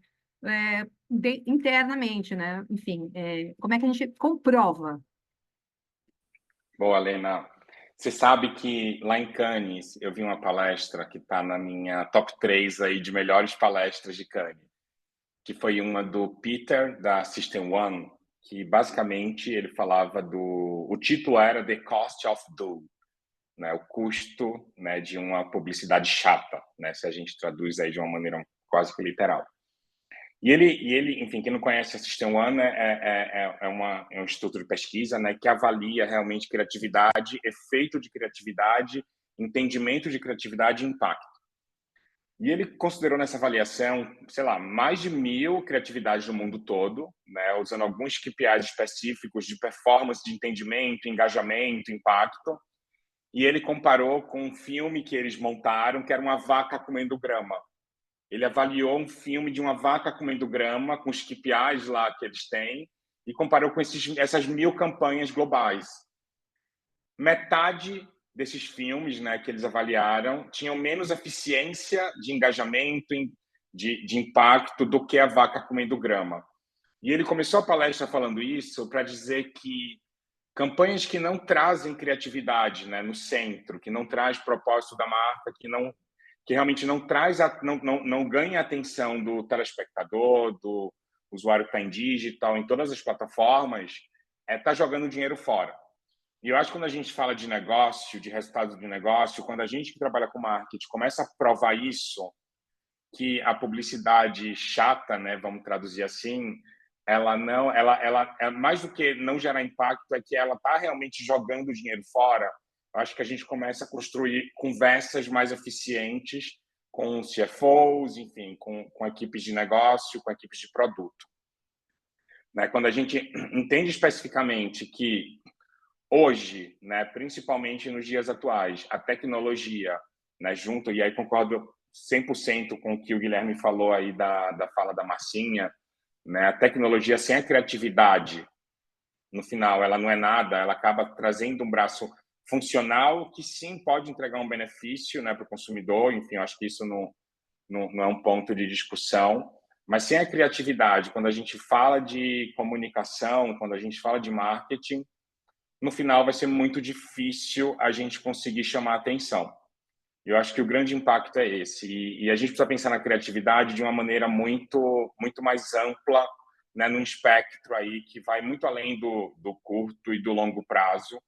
internamente, né? Enfim, como é que a gente comprova? Boa, Lena. Você sabe que lá em Cannes eu vi uma palestra que está na minha top 3 aí de melhores palestras de Cannes, que foi uma do Peter, da System One, que basicamente ele falava o título era The Cost of Do, né, o custo, né, de uma publicidade chata, né, se a gente traduz aí de uma maneira quase que literal. E ele, enfim, quem não conhece a System One, é um instituto de pesquisa, né, que avalia realmente criatividade, efeito de criatividade, entendimento de criatividade e impacto. E ele considerou nessa avaliação, sei lá, mais de 1.000 criatividades no mundo todo, né, usando alguns KPIs específicos de performance, de entendimento, engajamento, impacto. E ele comparou com um filme que eles montaram, que era uma vaca comendo grama. Ele avaliou um filme de uma vaca comendo grama, com os KPIs lá que eles têm, e comparou com essas 1.000 campanhas globais. Metade desses filmes, né, que eles avaliaram tinham menos eficiência de engajamento, de impacto, do que a vaca comendo grama. E ele começou a palestra falando isso para dizer que campanhas que não trazem criatividade, né, no centro, que não traz propósito da marca, que realmente não traz, não ganha a atenção do telespectador, do usuário que está em digital, em todas as plataformas, tá jogando dinheiro fora. E eu acho que quando a gente fala de negócio, de resultado de negócio, quando a gente que trabalha com marketing começa a provar isso, que a publicidade chata, né, vamos traduzir assim, ela é mais do que não gerar impacto, é que ela está realmente jogando dinheiro fora. Eu acho que a gente começa a construir conversas mais eficientes com CFOs, enfim, com equipes de negócio, com equipes de produto. Né? Quando a gente entende especificamente que hoje, né, principalmente nos dias atuais, a tecnologia, né, junto, e aí concordo 100% com o que o Guilherme falou aí da fala da Marcinha, né, a tecnologia sem a criatividade, no final, ela não é nada, ela acaba trazendo um braço funcional que sim pode entregar um benefício, né, para o consumidor, enfim, eu acho que isso não é um ponto de discussão, mas sem a criatividade, quando a gente fala de comunicação, quando a gente fala de marketing, no final vai ser muito difícil a gente conseguir chamar a atenção. Eu acho que o grande impacto é esse. E a gente precisa pensar na criatividade de uma maneira muito mais ampla, né, num espectro aí que vai muito além do curto e do longo prazo.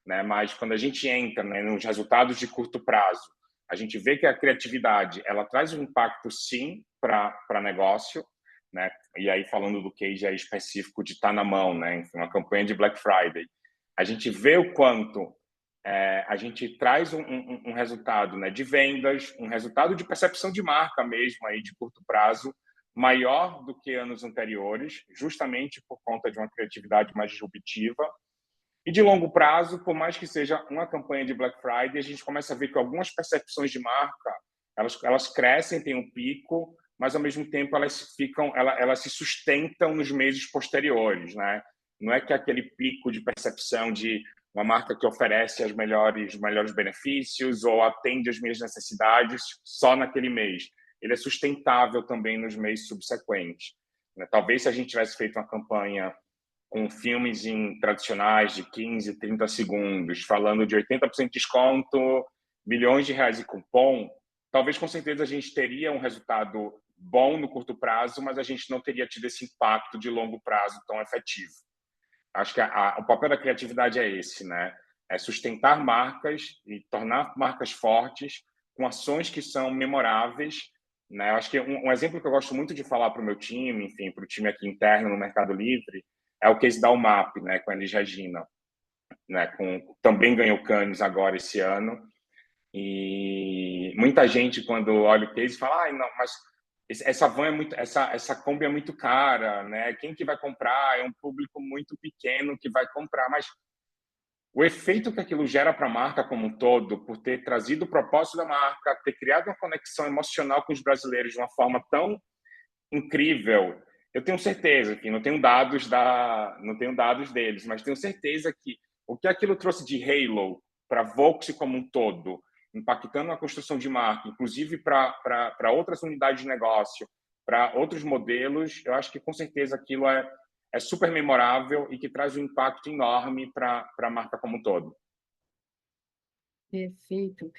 Né? Mas quando a gente entra, né, nos resultados de curto prazo, a gente vê que a criatividade ela traz um impacto, sim, para negócio. Né? E aí, falando do case aí específico de estar na mão, né? Enfim, uma campanha de Black Friday. A gente vê o quanto a gente traz um resultado, né, de vendas, um resultado de percepção de marca mesmo aí de curto prazo, maior do que anos anteriores, justamente por conta de uma criatividade mais disruptiva. E de longo prazo, por mais que seja uma campanha de Black Friday, a gente começa a ver que algumas percepções de marca, elas crescem, têm um pico, mas ao mesmo tempo elas se sustentam nos meses posteriores, né? Não é que aquele pico de percepção de uma marca que oferece os melhores benefícios ou atende às minhas necessidades só naquele mês. Ele é sustentável também nos meses subsequentes. Talvez se a gente tivesse feito uma campanha com filmes tradicionais de 15, 30 segundos, falando de 80% de desconto, milhões de reais em cupom, talvez com certeza a gente teria um resultado bom no curto prazo, mas a gente não teria tido esse impacto de longo prazo tão efetivo. Acho que o papel da criatividade é esse, né? É sustentar marcas e tornar marcas fortes com ações que são memoráveis, né? Eu acho que um exemplo que eu gosto muito de falar para o meu time, enfim, para o time aqui interno no Mercado Livre, é o case da UMAP, né? Com a Elis Regina, né? Também ganhou Cannes agora esse ano. E muita gente, quando olha o case, fala: "Ah, não, mas essa van é muito, essa Kombi é muito cara, né? Quem que vai comprar? É um público muito pequeno que vai comprar." Mas o efeito que aquilo gera para a marca como um todo, por ter trazido o propósito da marca, ter criado uma conexão emocional com os brasileiros de uma forma tão incrível, eu tenho certeza que não tenho dados deles, mas tenho certeza que o que aquilo trouxe de halo para a Volks como um todo, impactando a construção de marca, inclusive para outras unidades de negócio, para outros modelos, eu acho que com certeza aquilo é super memorável e que traz um impacto enorme para a marca como um todo. Perfeito.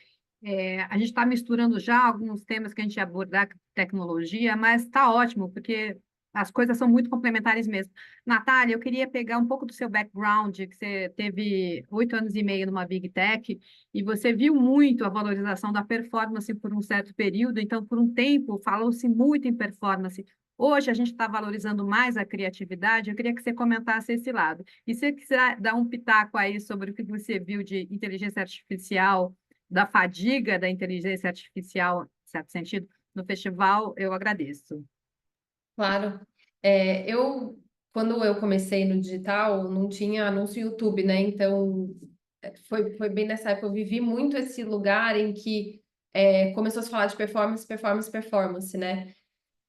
A gente está misturando já alguns temas que a gente ia abordar com tecnologia, mas está ótimo, porque as coisas são muito complementares mesmo. Natália, eu queria pegar um pouco do seu background, que você teve 8 anos e meio numa Big Tech, e você viu muito a valorização da performance por um certo período, então, por um tempo, falou-se muito em performance. Hoje, a gente está valorizando mais a criatividade, eu queria que você comentasse esse lado. E se você quiser dar um pitaco aí sobre o que você viu de inteligência artificial, da fadiga da inteligência artificial, em certo sentido, no festival, eu agradeço. Claro. Quando eu comecei no digital, não tinha anúncio YouTube, né? Então, foi bem nessa época, eu vivi muito esse lugar em que começou a se falar de performance, né?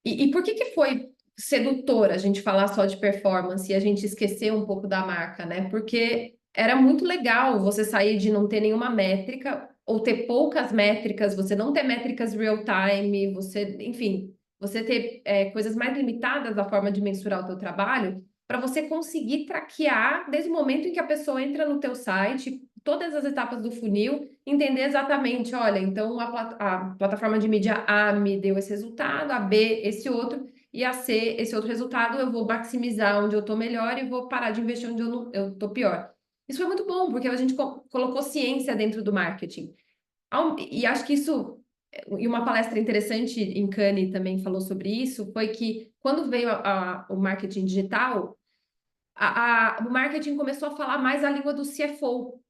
E por que foi sedutor a gente falar só de performance e a gente esquecer um pouco da marca, né? Porque era muito legal você sair de não ter nenhuma métrica ou ter poucas métricas, você não ter métricas real time, enfim, você ter coisas mais limitadas da forma de mensurar o teu trabalho para você conseguir traquear desde o momento em que a pessoa entra no teu site, todas as etapas do funil, entender exatamente, olha, então a plataforma de mídia A me deu esse resultado, a B esse outro, e a C esse outro resultado, eu vou maximizar onde eu estou melhor e vou parar de investir onde eu estou pior. Isso foi muito bom, porque a gente colocou ciência dentro do marketing. E acho que isso, e uma palestra interessante em Cannes também falou sobre isso, foi que quando veio o marketing digital, o marketing começou a falar mais a língua do CFO.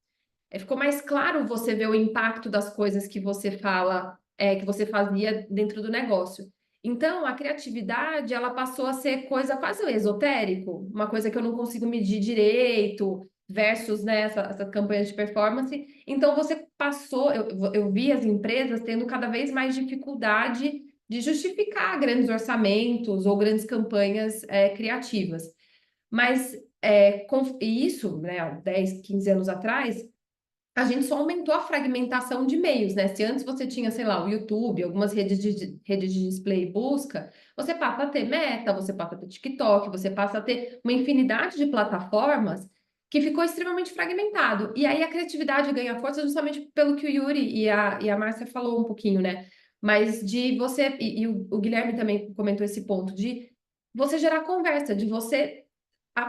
Ficou mais claro você ver o impacto das coisas que você fala, que você fazia dentro do negócio. Então, a criatividade, ela passou a ser coisa quase esotérico, uma coisa que eu não consigo medir direito, versus, né, essa campanha de performance. Então, você passou, eu vi as empresas tendo cada vez mais dificuldade de justificar grandes orçamentos ou grandes campanhas criativas. Mas isso, né, há 10, 15 anos atrás, a gente só aumentou a fragmentação de meios, né? Se antes você tinha, sei lá, o YouTube, algumas redes de display e busca, você passa a ter Meta, você passa a ter TikTok, você passa a ter uma infinidade de plataformas que ficou extremamente fragmentado. E aí a criatividade ganha força justamente pelo que o Yuri e a Márcia falou um pouquinho, né? Mas de você, e o Guilherme também comentou esse ponto, de você gerar conversa, de você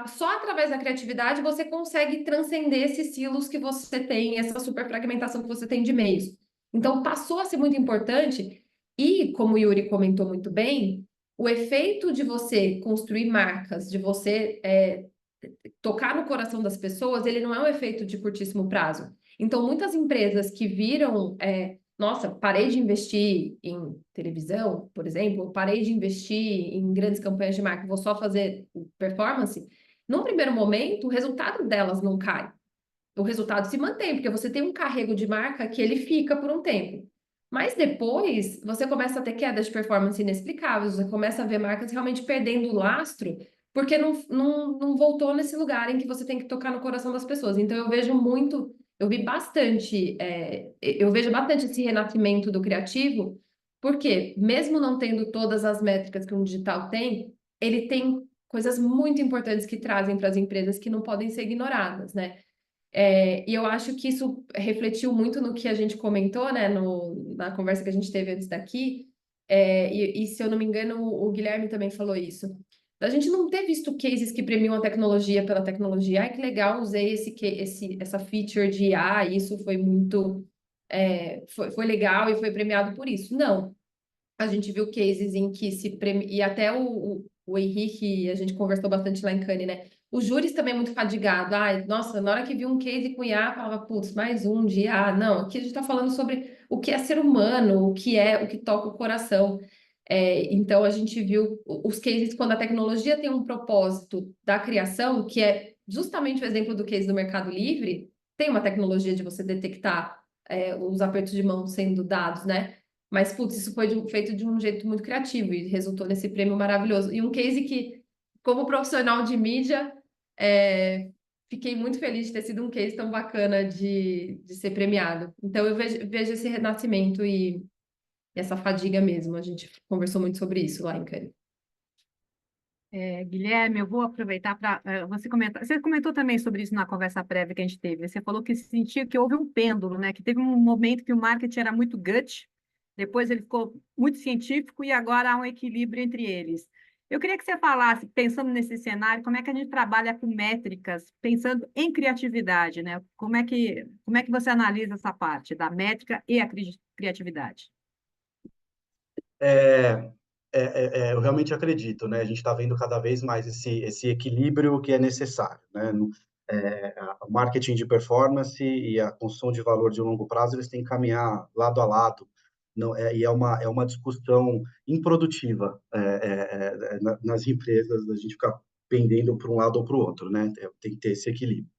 só através da criatividade você consegue transcender esses silos que você tem, essa superfragmentação que você tem de meios. Então, passou a ser muito importante, e, como o Yuri comentou muito bem, o efeito de você construir marcas, de você tocar no coração das pessoas, ele não é um efeito de curtíssimo prazo. Então, muitas empresas que viram, nossa, parei de investir em televisão, por exemplo, parei de investir em grandes campanhas de marca, vou só fazer performance, num primeiro momento, o resultado delas não cai. O resultado se mantém, porque você tem um carrego de marca que ele fica por um tempo. Mas depois, você começa a ter quedas de performance inexplicáveis, você começa a ver marcas realmente perdendo o lastro, porque não voltou nesse lugar em que você tem que tocar no coração das pessoas. Então, eu vejo bastante esse renascimento do criativo, porque mesmo não tendo todas as métricas que um digital tem, ele tem coisas muito importantes que trazem para as empresas que não podem ser ignoradas, né? E eu acho que isso refletiu muito no que a gente comentou, né, na conversa que a gente teve antes daqui, e se eu não me engano, o Guilherme também falou isso. A gente não ter visto cases que premiam a tecnologia pela tecnologia. Ai, que legal, usei essa feature de IA, isso foi muito... foi legal e foi premiado por isso. Não. A gente viu cases em que se premia... E até o Henrique, a gente conversou bastante lá em Cannes, né? Os júris também é muito fadigado. Ai, nossa, na hora que viu um case com IA, falava, putz, mais um de IA. Não, aqui a gente está falando sobre o que é ser humano, o que toca o coração. Então, a gente viu os cases quando a tecnologia tem um propósito da criação, que é justamente o exemplo do case do Mercado Livre, tem uma tecnologia de você detectar os apertos de mão sendo dados, né? Mas, putz, isso foi feito de um jeito muito criativo e resultou nesse prêmio maravilhoso. E um case que, como profissional de mídia, fiquei muito feliz de ter sido um case tão bacana de ser premiado. Então, eu vejo esse renascimento e essa fadiga mesmo. A gente conversou muito sobre isso lá em Cannes. Guilherme, eu vou aproveitar para você comentar. Você comentou também sobre isso na conversa prévia que a gente teve. Você falou que sentiu que houve um pêndulo, né? Que teve um momento que o marketing era muito gut, depois ele ficou muito científico e agora há um equilíbrio entre eles. Eu queria que você falasse, pensando nesse cenário, como é que a gente trabalha com métricas, pensando em criatividade, né? Como é que você analisa essa parte da métrica e a criatividade? Eu realmente acredito, né? A gente está vendo cada vez mais esse equilíbrio que é necessário, né? O marketing de performance e a construção de valor de longo prazo, eles têm que caminhar lado a lado. Não, e é uma discussão improdutiva nas empresas, a gente ficar pendendo para um lado ou para o outro, né? Tem que ter esse equilíbrio.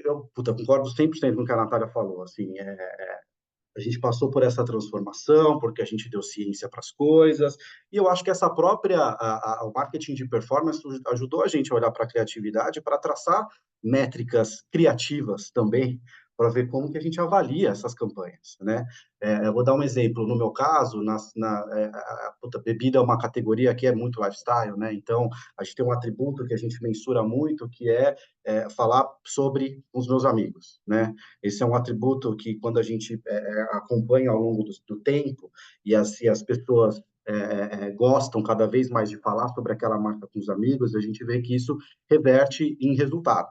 Eu concordo 100% com o que a Natália falou, assim, a gente passou por essa transformação, porque a gente deu ciência para as coisas, e eu acho que essa própria, o marketing de performance ajudou a gente a olhar para a criatividade, para traçar métricas criativas também, para ver como que a gente avalia essas campanhas, né? Eu vou dar um exemplo. No meu caso, bebida é uma categoria que é muito lifestyle, né? Então, a gente tem um atributo que a gente mensura muito, que é falar sobre os meus amigos, né? Esse é um atributo que, quando a gente acompanha ao longo do tempo, e as pessoas gostam cada vez mais de falar sobre aquela marca com os amigos, a gente vê que isso reverte em resultado.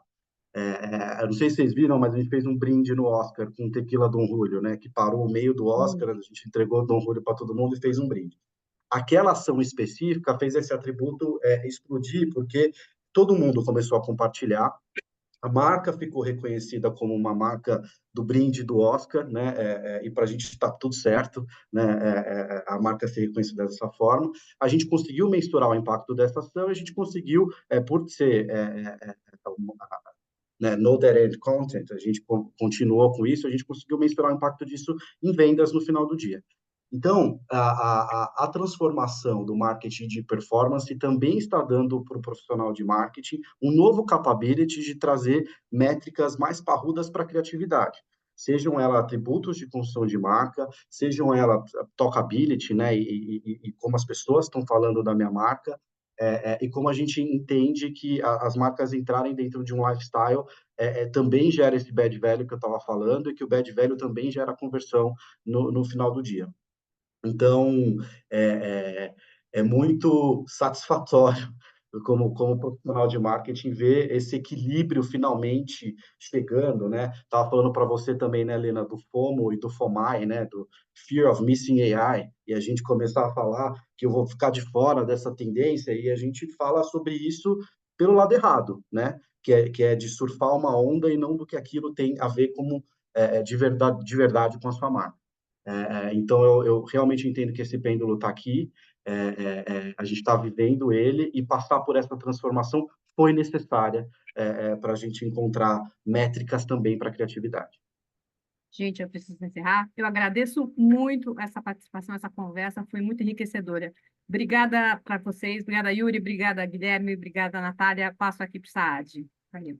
Eu não sei se vocês viram, mas a gente fez um brinde no Oscar com tequila Dom Julio, né? Que parou o meio do Oscar, a gente entregou Dom Julio para todo mundo e fez um brinde. Aquela ação específica fez esse atributo explodir, porque todo mundo começou a compartilhar. A marca ficou reconhecida como uma marca do brinde do Oscar, né? E para a gente está tudo certo, né? A marca ser reconhecida dessa forma. A gente conseguiu mensurar o impacto dessa ação, a gente conseguiu, por ser no dead end content, a gente continuou com isso, a gente conseguiu mensurar o impacto disso em vendas no final do dia. Então, a transformação do marketing de performance também está dando para o profissional de marketing um novo capability de trazer métricas mais parrudas para a criatividade. Sejam elas atributos de construção de marca, sejam elas talkability, né, e como as pessoas estão falando da minha marca, e como a gente entende que as marcas entrarem dentro de um lifestyle também gera esse bad value que eu estava falando, e que o bad value também gera conversão no final do dia. Então, é muito satisfatório como profissional de marketing ver esse equilíbrio finalmente chegando, né? Estava falando para você também, né, Helena, do FOMO e do FOMAI, né? Do Fear of Missing AI, e a gente começar a falar que eu vou ficar de fora dessa tendência, e a gente fala sobre isso pelo lado errado, né? Que é de surfar uma onda e não do que aquilo tem a ver como de verdade com a sua marca. Então, eu realmente entendo que esse pêndulo está aqui, a gente está vivendo ele, e passar por essa transformação foi necessária para a gente encontrar métricas também para a criatividade. Gente, eu preciso encerrar. Eu agradeço muito essa participação, essa conversa, foi muito enriquecedora. Obrigada para vocês, obrigada, Yuri, obrigada, Guilherme, obrigada, Natália. Passo aqui para o Saad. Valeu.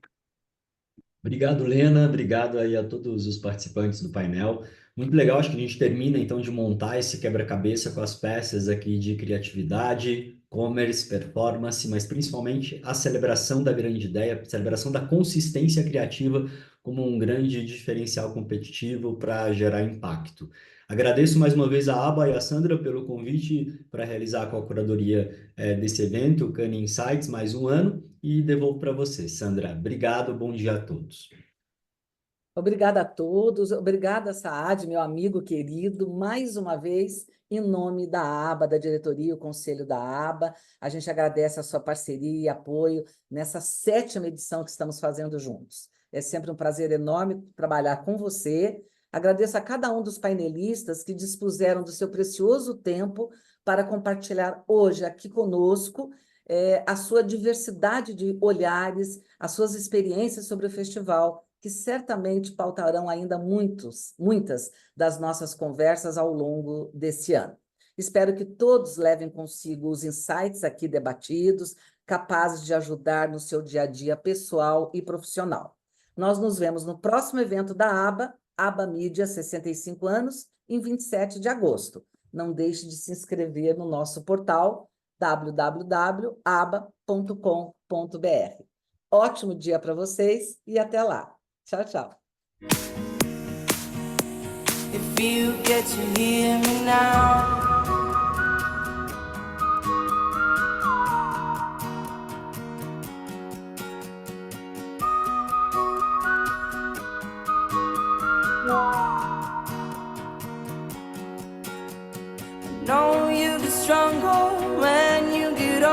Obrigado, Lena. Obrigado aí a todos os participantes do painel. Muito legal, acho que a gente termina então de montar esse quebra-cabeça com as peças aqui de criatividade, commerce, performance, mas principalmente a celebração da grande ideia, a celebração da consistência criativa como um grande diferencial competitivo para gerar impacto. Agradeço mais uma vez a Aba e a Sandra pelo convite para realizar a curadoria desse evento, o Cannes Insights, mais um ano, e devolvo para você. Sandra, obrigado, bom dia a todos. Obrigada a todos, obrigada, Saad, meu amigo querido, mais uma vez, em nome da ABA, da diretoria, o conselho da ABA, a gente agradece a sua parceria e apoio nessa 7ª edição que estamos fazendo juntos. É sempre um prazer enorme trabalhar com você. Agradeço a cada um dos painelistas que dispuseram do seu precioso tempo para compartilhar hoje aqui conosco a sua diversidade de olhares, as suas experiências sobre o festival, que certamente pautarão ainda muitas das nossas conversas ao longo desse ano. Espero que todos levem consigo os insights aqui debatidos, capazes de ajudar no seu dia a dia pessoal e profissional. Nós nos vemos no próximo evento da ABA, ABA Mídia 65 anos, em 27 de agosto. Não deixe de se inscrever no nosso portal www.aba.com.br. Ótimo dia para vocês e até lá. Tchau, tchau. If you get to hear me now, know you get stronger when